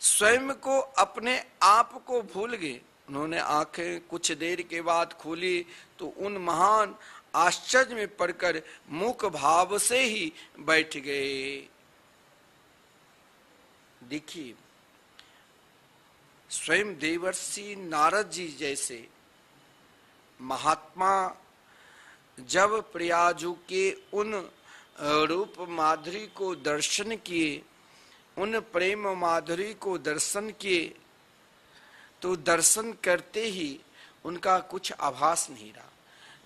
स्वयं को, अपने आप को भूल गए। उन्होंने आंखें कुछ देर के बाद खोली तो उन महान आश्चर्य में पड़कर मूक भाव से ही बैठ गए। देखिए, स्वयं देवर्षि नारद जी जैसे महात्मा जब प्रयाजू के उन रूप माधुरी को दर्शन किए, उन प्रेम माधुरी को दर्शन किए, तो दर्शन करते ही उनका कुछ आभास नहीं रहा।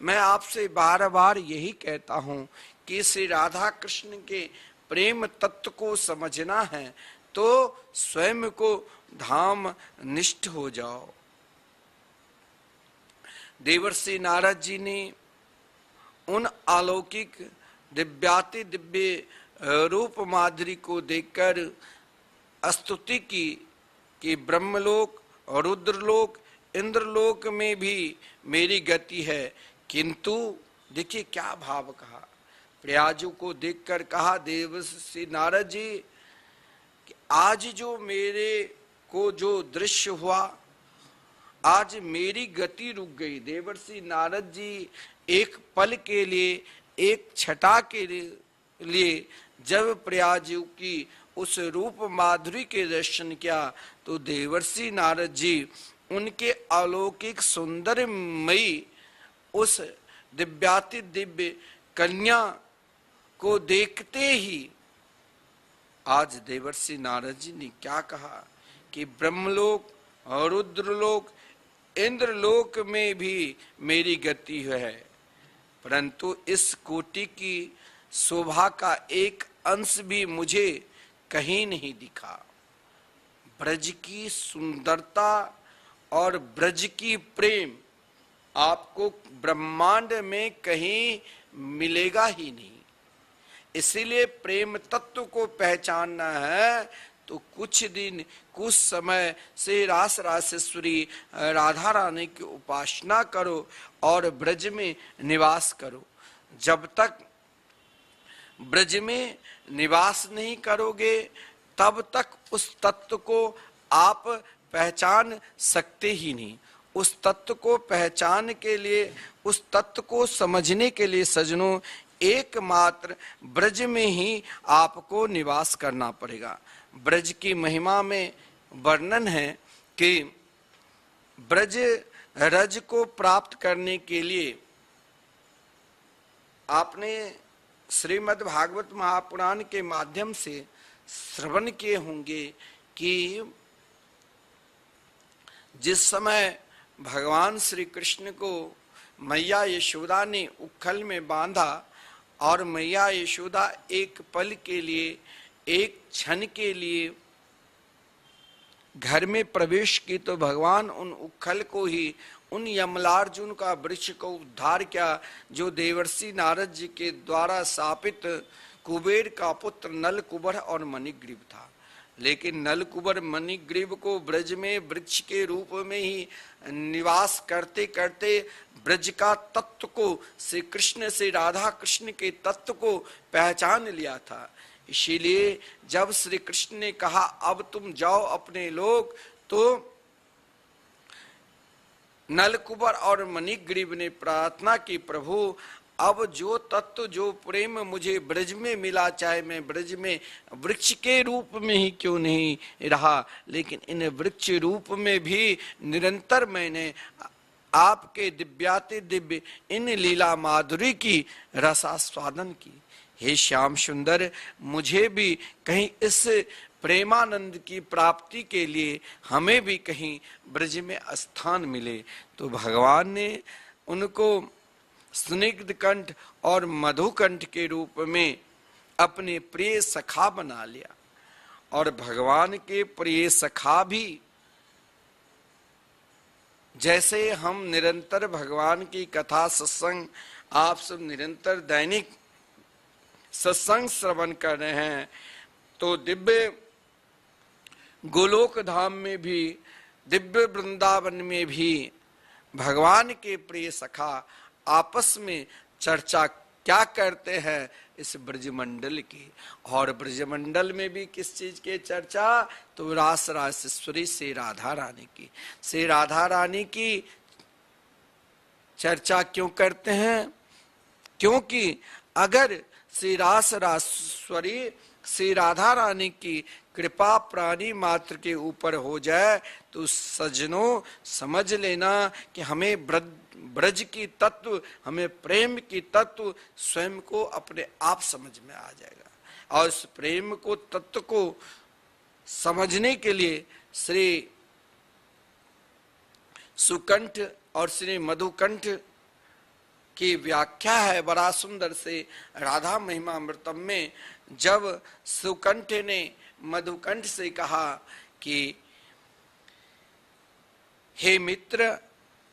मैं आपसे बार बार यही कहता हूं कि श्री राधा कृष्ण के प्रेम तत्व को समझना है तो स्वयं को धाम निष्ठ हो जाओ। देवर्षि नारद जी ने उन अलौकिक दिव्याति दिव्य रूप माधुरी को देखकर स्तुति की कि ब्रह्मलोक, रुद्रलोक, इंद्रलोक में भी मेरी गति है। किंतु देखिए क्या भाव कहा, प्रयाजू को देखकर कहा देवर्षि नारद जी कि आज जो मेरे को जो दृश्य हुआ, आज मेरी गति रुक गई। देवर्षि नारद जी एक पल के लिए, एक छटा के लिए जब प्रयाजू की उस रूप माधुरी के दर्शन किया तो देवर्षि नारद जी उनके अलौकिक सुंदरमयी उस दिव्याति दिव्य कन्या को देखते ही आज देवर्षि नारद जी ने क्या कहा कि ब्रह्मलोक, रुद्रलोक, इंद्रलोक में भी मेरी गति है, परंतु इस कोटि की शोभा का एक अंश भी मुझे कहीं नहीं दिखा। ब्रज की सुंदरता और ब्रज की प्रेम आपको ब्रह्मांड में कहीं मिलेगा ही नहीं। इसीलिए प्रेम तत्व को पहचानना है तो कुछ दिन, कुछ समय से रास रासेश्वरी राधा रानी की उपासना करो और ब्रज में निवास करो। जब तक ब्रज में निवास नहीं करोगे तब तक उस तत्व को आप पहचान सकते ही नहीं। उस तत्व को पहचान के लिए, उस तत्व को समझने के लिए सजनों एकमात्र ब्रज में ही आपको निवास करना पड़ेगा। ब्रज की महिमा में वर्णन है कि ब्रज रज को प्राप्त करने के लिए आपने श्रीमद् भागवत महापुराण के माध्यम से श्रवण किए होंगे कि जिस समय भगवान श्री कृष्ण को मैया यशोदा ने उखल में बांधा और मैया यशोदा एक पल के लिए, एक क्षण के लिए घर में प्रवेश की तो भगवान उन उखल को ही, उन यमलार्जुन का वृक्ष को उद्धार किया जो देवर्षि नारद जी के द्वारा शापित कुबेर का पुत्र नलकुबर और मणिग्रीव था। लेकिन नलकुबर मणिग्रीव को ब्रज में वृक्ष के रूप में ही निवास करते करते ब्रज का तत्व को, श्री कृष्ण से राधा कृष्ण के तत्व को पहचान लिया था। इसीलिए जब श्री कृष्ण ने कहा अब तुम जाओ अपने लोक, तो नलकुबर और मणिग्रीव ने प्रार्थना की प्रभु अब जो तत्व, जो प्रेम मुझे ब्रज में मिला, चाहे मैं ब्रज में वृक्ष के रूप में ही क्यों नहीं रहा, लेकिन इन वृक्ष रूप में भी निरंतर मैंने आपके दिव्याति दिव्य इन लीला माधुरी की रसास्वादन की। हे श्याम सुंदर, मुझे भी कहीं इस प्रेमानंद की प्राप्ति के लिए हमें भी कहीं ब्रज में स्थान मिले। तो भगवान ने उनको स्निग्ध कंठ और मधुकंठ के रूप में अपने प्रिय सखा बना लिया। और भगवान के प्रिय सखा भी, जैसे हम निरंतर भगवान की कथा सत्संग, आप सब निरंतर दैनिक सत्संग श्रवण कर रहे हैं, तो दिव्य गोलोक धाम में भी, दिव्य वृंदावन में भी भगवान के प्रिय सखा आपस में चर्चा क्या करते हैं इस ब्रजमंडल की। और ब्रजमंडल में भी किस चीज की चर्चा, तो रास रासेश्वरी से राधा रानी की। से राधा रानी की चर्चा क्यों करते हैं, क्योंकि अगर श्री रास राजेश्वरी श्री राधा रानी की कृपा प्राणी मात्र के ऊपर हो जाए तो सज्जनों समझ लेना कि हमें ब्रज की तत्व, हमें प्रेम की तत्व स्वयं को अपने आप समझ में आ जाएगा। और उस प्रेम को तत्व को समझने के लिए श्री सुकंठ और श्री मधुकंठ की व्याख्या है बड़ा सुंदर से राधा महिमामृतम में। जब सुकंठ ने मधुकंठ से कहा कि हे मित्र,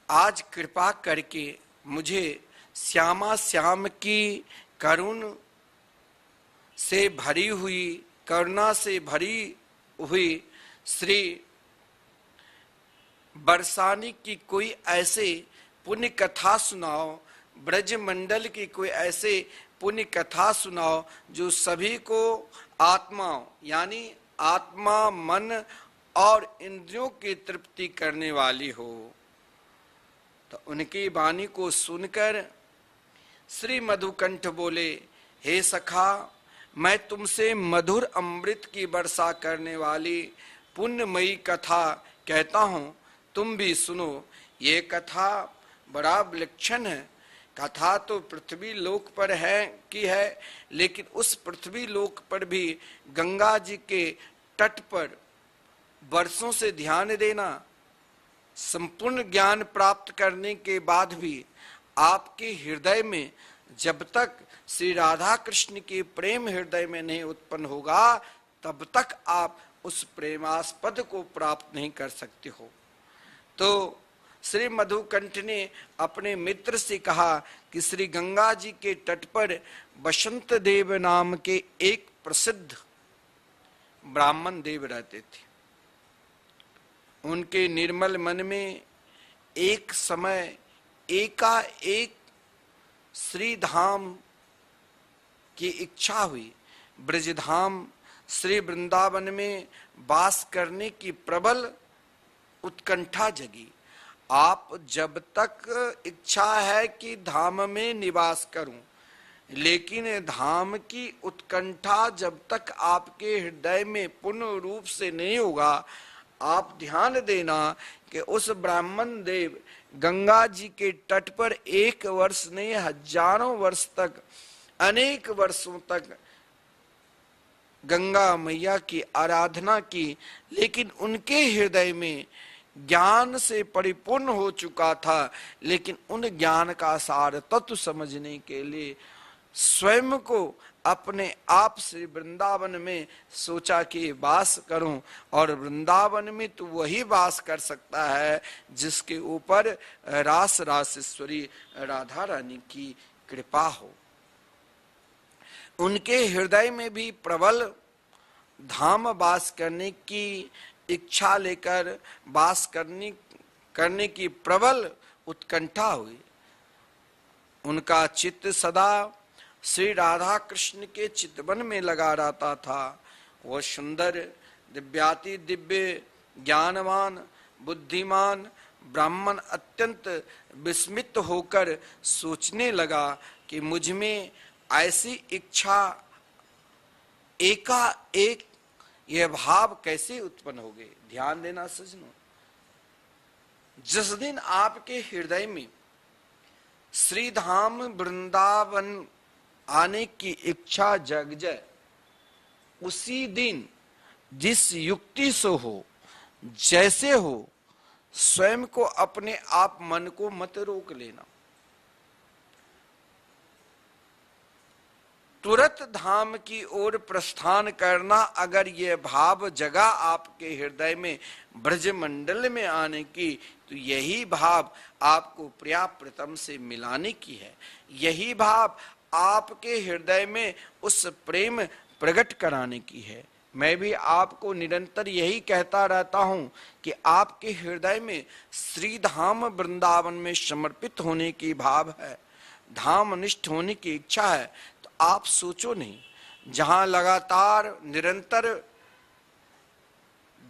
आज कृपा करके मुझे श्यामा श्याम की करुणा से भरी हुई श्री बरसानी की कोई ऐसे पुण्य कथा सुनाओ, ब्रज मंडल की कोई ऐसे पुण्य कथा सुनाओ जो सभी को आत्मा यानी आत्मा मन और इंद्रियों की तृप्ति करने वाली हो। तो उनकी वाणी को सुनकर श्री मधुकंठ बोले, हे सखा, मैं तुमसे मधुर अमृत की वर्षा करने वाली पुण्यमयी कथा कहता हूँ, तुम भी सुनो। ये कथा बड़ा विलक्षण है। कथा तो पृथ्वी लोक पर है लेकिन उस पृथ्वी लोक पर भी गंगा जी के तट पर वर्षों से ध्यान देना, संपूर्ण ज्ञान प्राप्त करने के बाद भी आपके हृदय में जब तक श्री राधा कृष्ण के प्रेम हृदय में नहीं उत्पन्न होगा तब तक आप उस प्रेमास्पद को प्राप्त नहीं कर सकते हो। तो श्री मधुकंठ ने अपने मित्र से कहा कि श्री गंगा जी के तट पर बसंत देव नाम के एक प्रसिद्ध ब्राह्मण देव रहते थे। उनके निर्मल मन में एक समय एकाएक श्री धाम की इच्छा हुई। ब्रजधाम श्री वृंदावन में वास करने की प्रबल उत्कंठा जगी। आप जब तक इच्छा है कि धाम में निवास करूं, लेकिन धाम की उत्कंठा जब तक आपके हृदय में पूर्ण रूप से नहीं होगा, आप ध्यान देना कि उस ब्राह्मण देव गंगा जी के तट पर एक वर्ष नहीं हजारों वर्ष तक, अनेक वर्षों तक गंगा मैया की आराधना की, लेकिन उनके हृदय में ज्ञान से परिपूर्ण हो चुका था। लेकिन उन ज्ञान का सार तत्व समझने के लिए स्वयं को अपने आप से वृंदावन में सोचा कि वास करूं, और वृंदावन में तो वही वास कर सकता है जिसके ऊपर रास रासेश्वरी राधा रानी की कृपा हो। उनके हृदय में भी प्रबल धाम वास करने की इच्छा लेकर वास करने की प्रबल उत्कंठा हुई। उनका चित्त सदा श्री राधा कृष्ण के चितवन में लगा रहता था। वह सुंदर दिव्याति दिव्य ज्ञानवान बुद्धिमान ब्राह्मण अत्यंत विस्मित होकर सोचने लगा कि मुझ में ऐसी इच्छा एकाएक यह भाव कैसे उत्पन्न हो गए। ध्यान देना सज्जनों, जिस दिन आपके हृदय में श्री धाम वृंदावन आने की इच्छा जग जाए, उसी दिन जिस युक्ति से हो, जैसे हो, स्वयं को अपने आप मन को मत रोक लेना। तुरंत धाम की ओर प्रस्थान करना। अगर यह भाव जगा आपके हृदय में ब्रज मंडल में आने की, तो यही भाव आपको प्रिया प्रीतम से मिलाने की है। यही भाव आपके हृदय में उस प्रेम प्रकट कराने की है। मैं भी आपको निरंतर यही कहता रहता हूं कि आपके हृदय में श्री धाम वृंदावन में समर्पित होने की भाव है, धाम निष्ठ होने की इच्छा है, तो आप सोचो नहीं, जहां लगातार निरंतर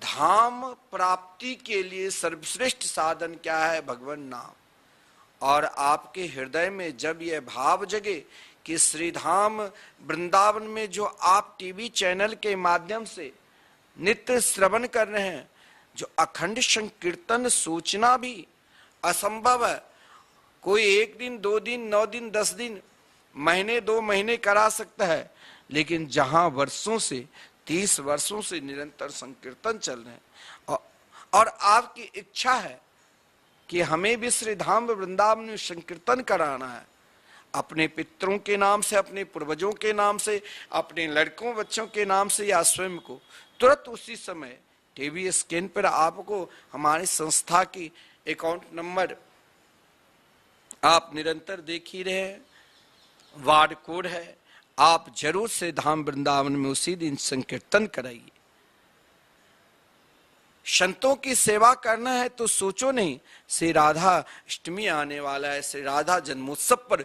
धाम प्राप्ति के लिए सर्वश्रेष्ठ साधन क्या है? भगवान नाम। और आपके हृदय में जब यह भाव जगे कि श्रीधाम वृंदावन में जो आप टीवी चैनल के माध्यम से नित्य श्रवण कर रहे हैं, जो अखंड संकीर्तन सोचना भी असंभव है। कोई 1 दिन 2 दिन 9 दिन 10 दिन महीने 2 महीने करा सकता है, लेकिन जहां वर्षों से 30 वर्षों से निरंतर संकीर्तन चल रहे हैं और आपकी इच्छा है कि हमें भी श्रीधाम वृंदावन में संकीर्तन कराना है, अपने पितरों के नाम से, अपने पूर्वजों के नाम से, अपने लड़कों बच्चों के नाम से या स्वयं को, तुरंत उसी समय टीवी स्क्रीन पर आपको हमारी संस्था की अकाउंट नंबर आप निरंतर देख ही रहे हैं, वार्ड कोड है, आप जरूर से धाम वृंदावन में उसी दिन संकीर्तन कराइए। संतों की सेवा करना है तो सोचो नहीं, श्री राधा अष्टमी आने वाला है, श्री राधा जन्मोत्सव पर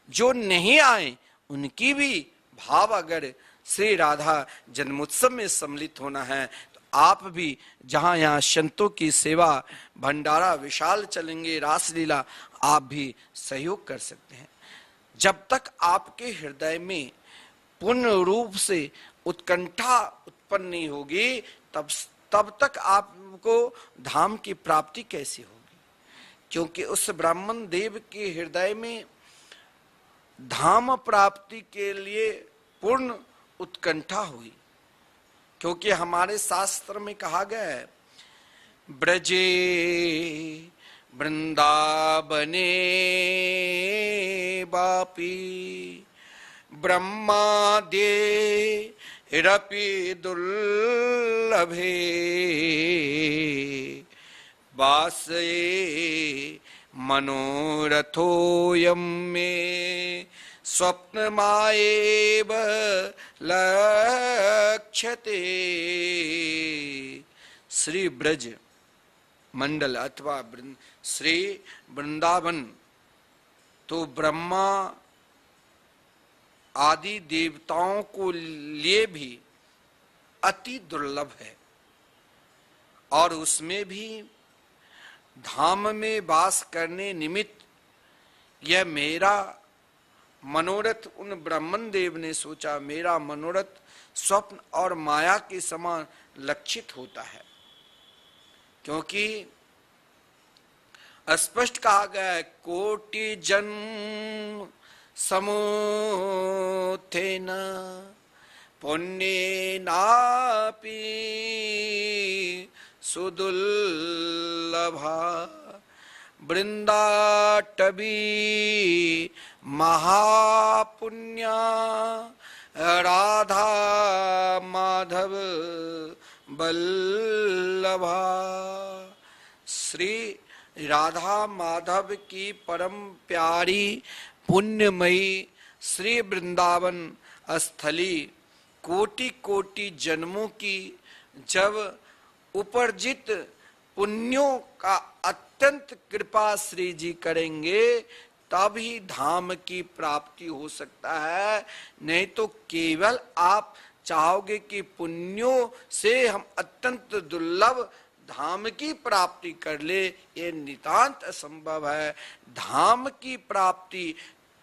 जो नहीं आए उनकी भी भाव अगर श्री राधा जन्मोत्सव में सम्मिलित होना है तो आप भी जहां यहाँ संतों की सेवा भंडारा विशाल चलेंगे, रासलीला, आप भी सहयोग कर सकते हैं। जब तक आपके हृदय में पूर्ण रूप से उत्कंठा उत्पन्न नहीं होगी तब तक आपको धाम की प्राप्ति कैसी होगी? क्योंकि उस ब्राह्मण देव के हृदय में धाम प्राप्ति के लिए पूर्ण उत्कंठा हुई, क्योंकि हमारे शास्त्र में कहा गया है, ब्रजे वृंदावने बापी ब्रह्मादे रपि दुर्लभे वासये मनोरथोऽयं मे स्वप्नमायेव लक्ष्यते। श्री ब्रज मंडल अथवा श्री वृंदावन तो ब्रह्मा आदि देवताओं को लिए भी अति दुर्लभ है, और उसमें भी धाम में वास करने निमित्त यह मेरा मनोरथ, उन ब्राह्मण देव ने सोचा मेरा मनोरथ स्वप्न और माया के समान लक्षित होता है, क्योंकि स्पष्ट कहा गया है, कोटि जन्म समुत्थेन पुण्येनापि सुदुर्लभा वृंदाटवी महापुण्या राधा माधव बल्लभा। श्री राधा माधव की परम प्यारी पुण्यमयी श्री वृंदावन स्थली कोटि कोटि जन्मों की जब उपर्जित पुण्यों का अत्यंत कृपा श्री जी करेंगे तब ही धाम की प्राप्ति हो सकता है, नहीं तो केवल आप चाहोगे कि पुण्यों से हम अत्यंत दुर्लभ धाम की प्राप्ति कर ले, ये नितांत असंभव है। धाम की प्राप्ति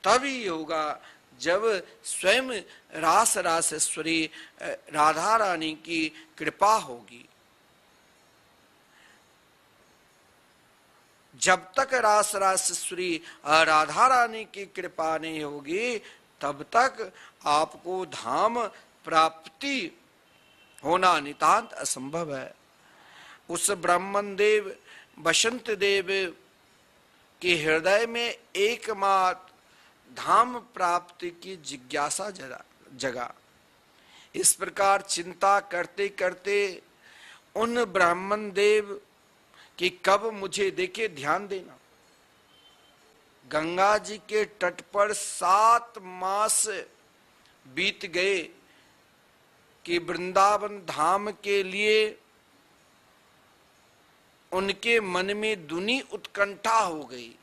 तभी होगा जब स्वयं रास रासेश्वरी राधा रानी की कृपा होगी। जब तक रास रासेश्वरी राधा रानी की कृपा नहीं होगी तब तक आपको धाम प्राप्ति होना नितांत असंभव है। उस ब्राह्मण देव बसंत देव के हृदय में एकमात्र धाम प्राप्ति की जिज्ञासा जगा। इस प्रकार चिंता करते करते उन ब्राह्मण देव कि कब मुझे देखे, ध्यान देना, गंगा जी के तट पर 7 मास बीत गए कि वृंदावन धाम के लिए उनके मन में दुनी उत्कंठा हो गई।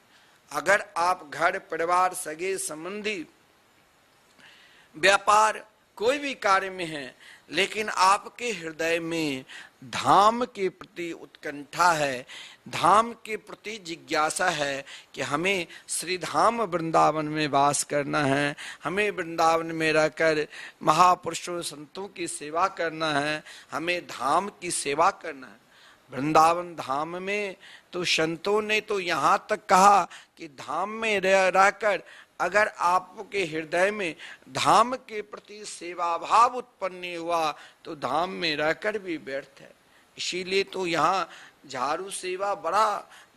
अगर आप घर परिवार सगे संबंधी व्यापार कोई भी कार्य में हैं, लेकिन आपके हृदय में धाम के प्रति उत्कंठा है, धाम के प्रति जिज्ञासा है कि हमें श्री धाम वृंदावन में वास करना है, हमें वृंदावन में रहकर महापुरुषों संतों की सेवा करना है, हमें धाम की सेवा करना है। वृंदावन धाम में तो संतों ने तो यहाँ तक कहा कि धाम में रहकर अगर आपके हृदय में धाम के प्रति सेवा भाव उत्पन्न हुआ तो धाम में रहकर भी व्यर्थ है। इसीलिए तो यहाँ झाड़ू सेवा बड़ा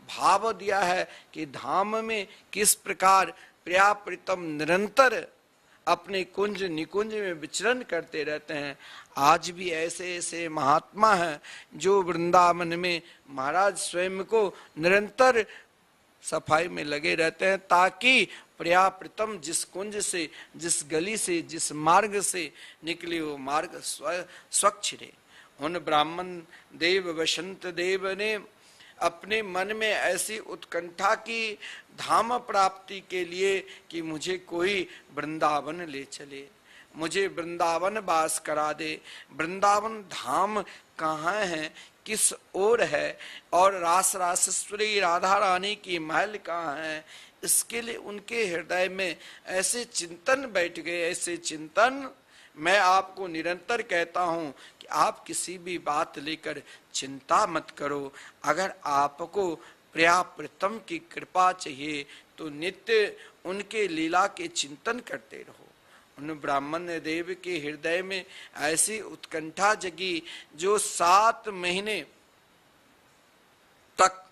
भाव दिया है कि धाम में किस प्रकार प्रिया प्रीतम निरंतर अपने कुंज निकुंज में विचरण करते रहते हैं। आज भी ऐसे ऐसे महात्मा हैं जो वृंदावन में महाराज स्वयं को निरंतर सफाई में लगे रहते हैं, ताकि प्रिया प्रीतम जिस कुंज से, जिस गली से, जिस मार्ग से निकले वो मार्ग स्वच्छ रहे। उन ब्राह्मण देव वसंत देव ने अपने मन में ऐसी उत्कंठा की धाम प्राप्ति के लिए कि मुझे कोई वृंदावन ले चले, मुझे वृंदावन वास करा दे। वृंदावन धाम कहाँ है, किस ओर है, और रास रासेश्वरी राधा रानी की महल कहाँ है, इसके लिए उनके हृदय में ऐसे चिंतन बैठ गए, ऐसे चिंतन। मैं आपको निरंतर कहता हूं कि आप किसी भी बात लेकर चिंता मत करो। अगर आपको प्रिया प्रीतम की कृपा चाहिए तो नित्य उनके लीला के चिंतन करते रहो। उन ब्राह्मण देव के हृदय में ऐसी उत्कंठा जगी जो 7 महीने तक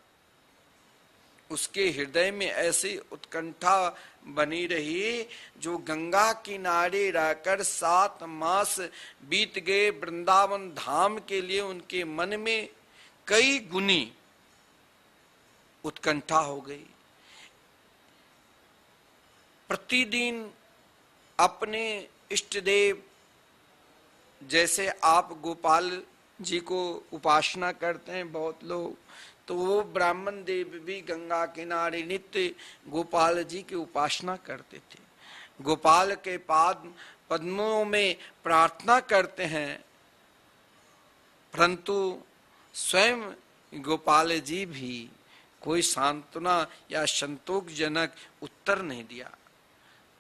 उसके हृदय में ऐसी उत्कंठा बनी रही, जो गंगा किनारे रहकर 7 मास बीत गए। वृंदावन धाम के लिए उनके मन में कई गुनी उत्कंठा हो गई। प्रतिदिन अपने इष्ट देव, जैसे आप गोपाल जी को उपासना करते हैं बहुत लोग, तो वो ब्राह्मण देव भी गंगा किनारे नित्य गोपाल जी की उपासना करते थे, गोपाल के पाद पद्मों में प्रार्थना करते हैं। परंतु स्वयं गोपाल जी भी कोई सांत्वना या संतोषजनक उत्तर नहीं दिया।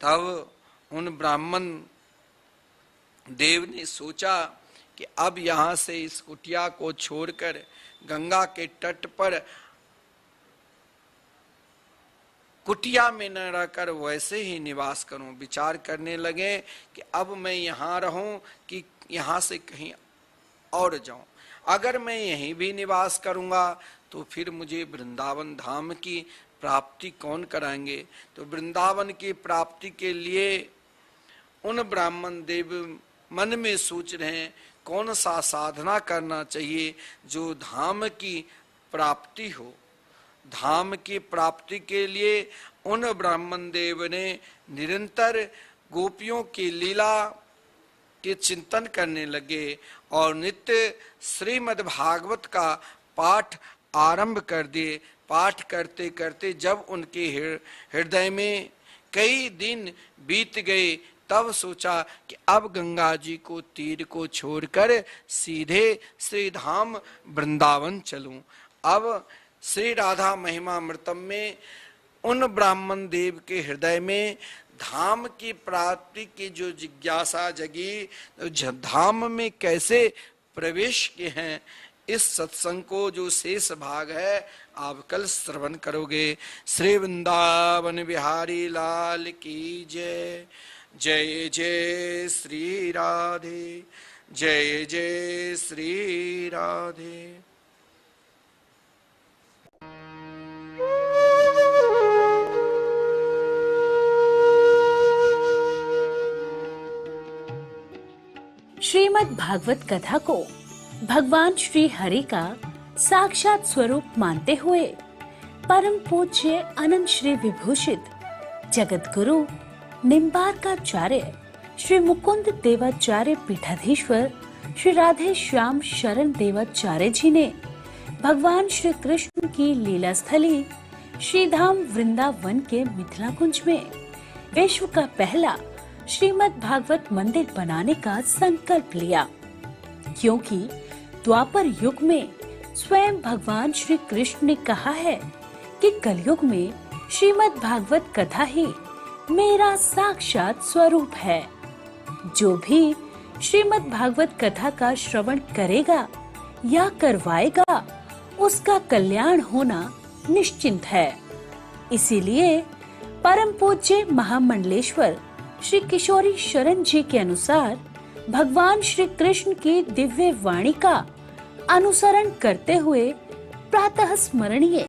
तब उन ब्राह्मण देव ने सोचा कि अब यहाँ से इस कुटिया को छोड़कर गंगा के तट पर कुटिया में न रहकर वैसे ही निवास करूं। विचार करने लगे कि अब मैं यहाँ रहूं कि यहाँ से कहीं और जाऊं। अगर मैं यहीं भी निवास करूंगा तो फिर मुझे वृंदावन धाम की प्राप्ति कौन कराएंगे। तो वृंदावन की प्राप्ति के लिए उन ब्राह्मण देव मन में सोच रहे हैं कौन सा साधना करना चाहिए जो धाम की प्राप्ति हो। धाम की प्राप्ति के लिए उन ब्राह्मण देव ने निरंतर गोपियों की लीला के चिंतन करने लगे और नित्य श्रीमद् भागवत का पाठ आरंभ कर दिए। पाठ करते करते जब उनके हृदय में कई दिन बीत गए, तब सोचा कि अब गंगा जी को तीर को छोड़कर सीधे श्री धाम वृंदावन चलूं। अब श्री राधा महिमामृतम में उन ब्राह्मण देव के हृदय में धाम की प्राप्ति की जो जिज्ञासा जगी, तो धाम में कैसे प्रवेश किए हैं, इस सत्संग को जो शेष भाग है आप कल श्रवण करोगे। श्री वृंदावन बिहारी लाल की जय। जय जय श्री राधे, जय जय श्री राधे। श्रीमद् भागवत कथा को भगवान श्री हरि का साक्षात स्वरूप मानते हुए परम पूज्य अनंत श्री विभूषित जगत गुरु निम्बार्काचार्य श्री मुकुंद देवाचार्य पीठाधीश्वर श्री राधे श्याम शरण देवाचार्य जी ने भगवान श्री कृष्ण की लीला स्थली श्री धाम वृंदावन के मिथिला कुंज में विश्व का पहला श्रीमद् भागवत मंदिर बनाने का संकल्प लिया, क्योंकि द्वापर युग में स्वयं भगवान श्री कृष्ण ने कहा है कि कलयुग में श्रीमद् भागवत कथा ही मेरा साक्षात स्वरूप है। जो भी श्रीमद् भागवत कथा का श्रवण करेगा या करवाएगा, उसका कल्याण होना निश्चिंत है। इसीलिए परम पूज्य महामंडलेश्वर श्री किशोरी शरण जी के अनुसार भगवान श्री कृष्ण की दिव्य वाणी का अनुसरण करते हुए प्रातः स्मरणीय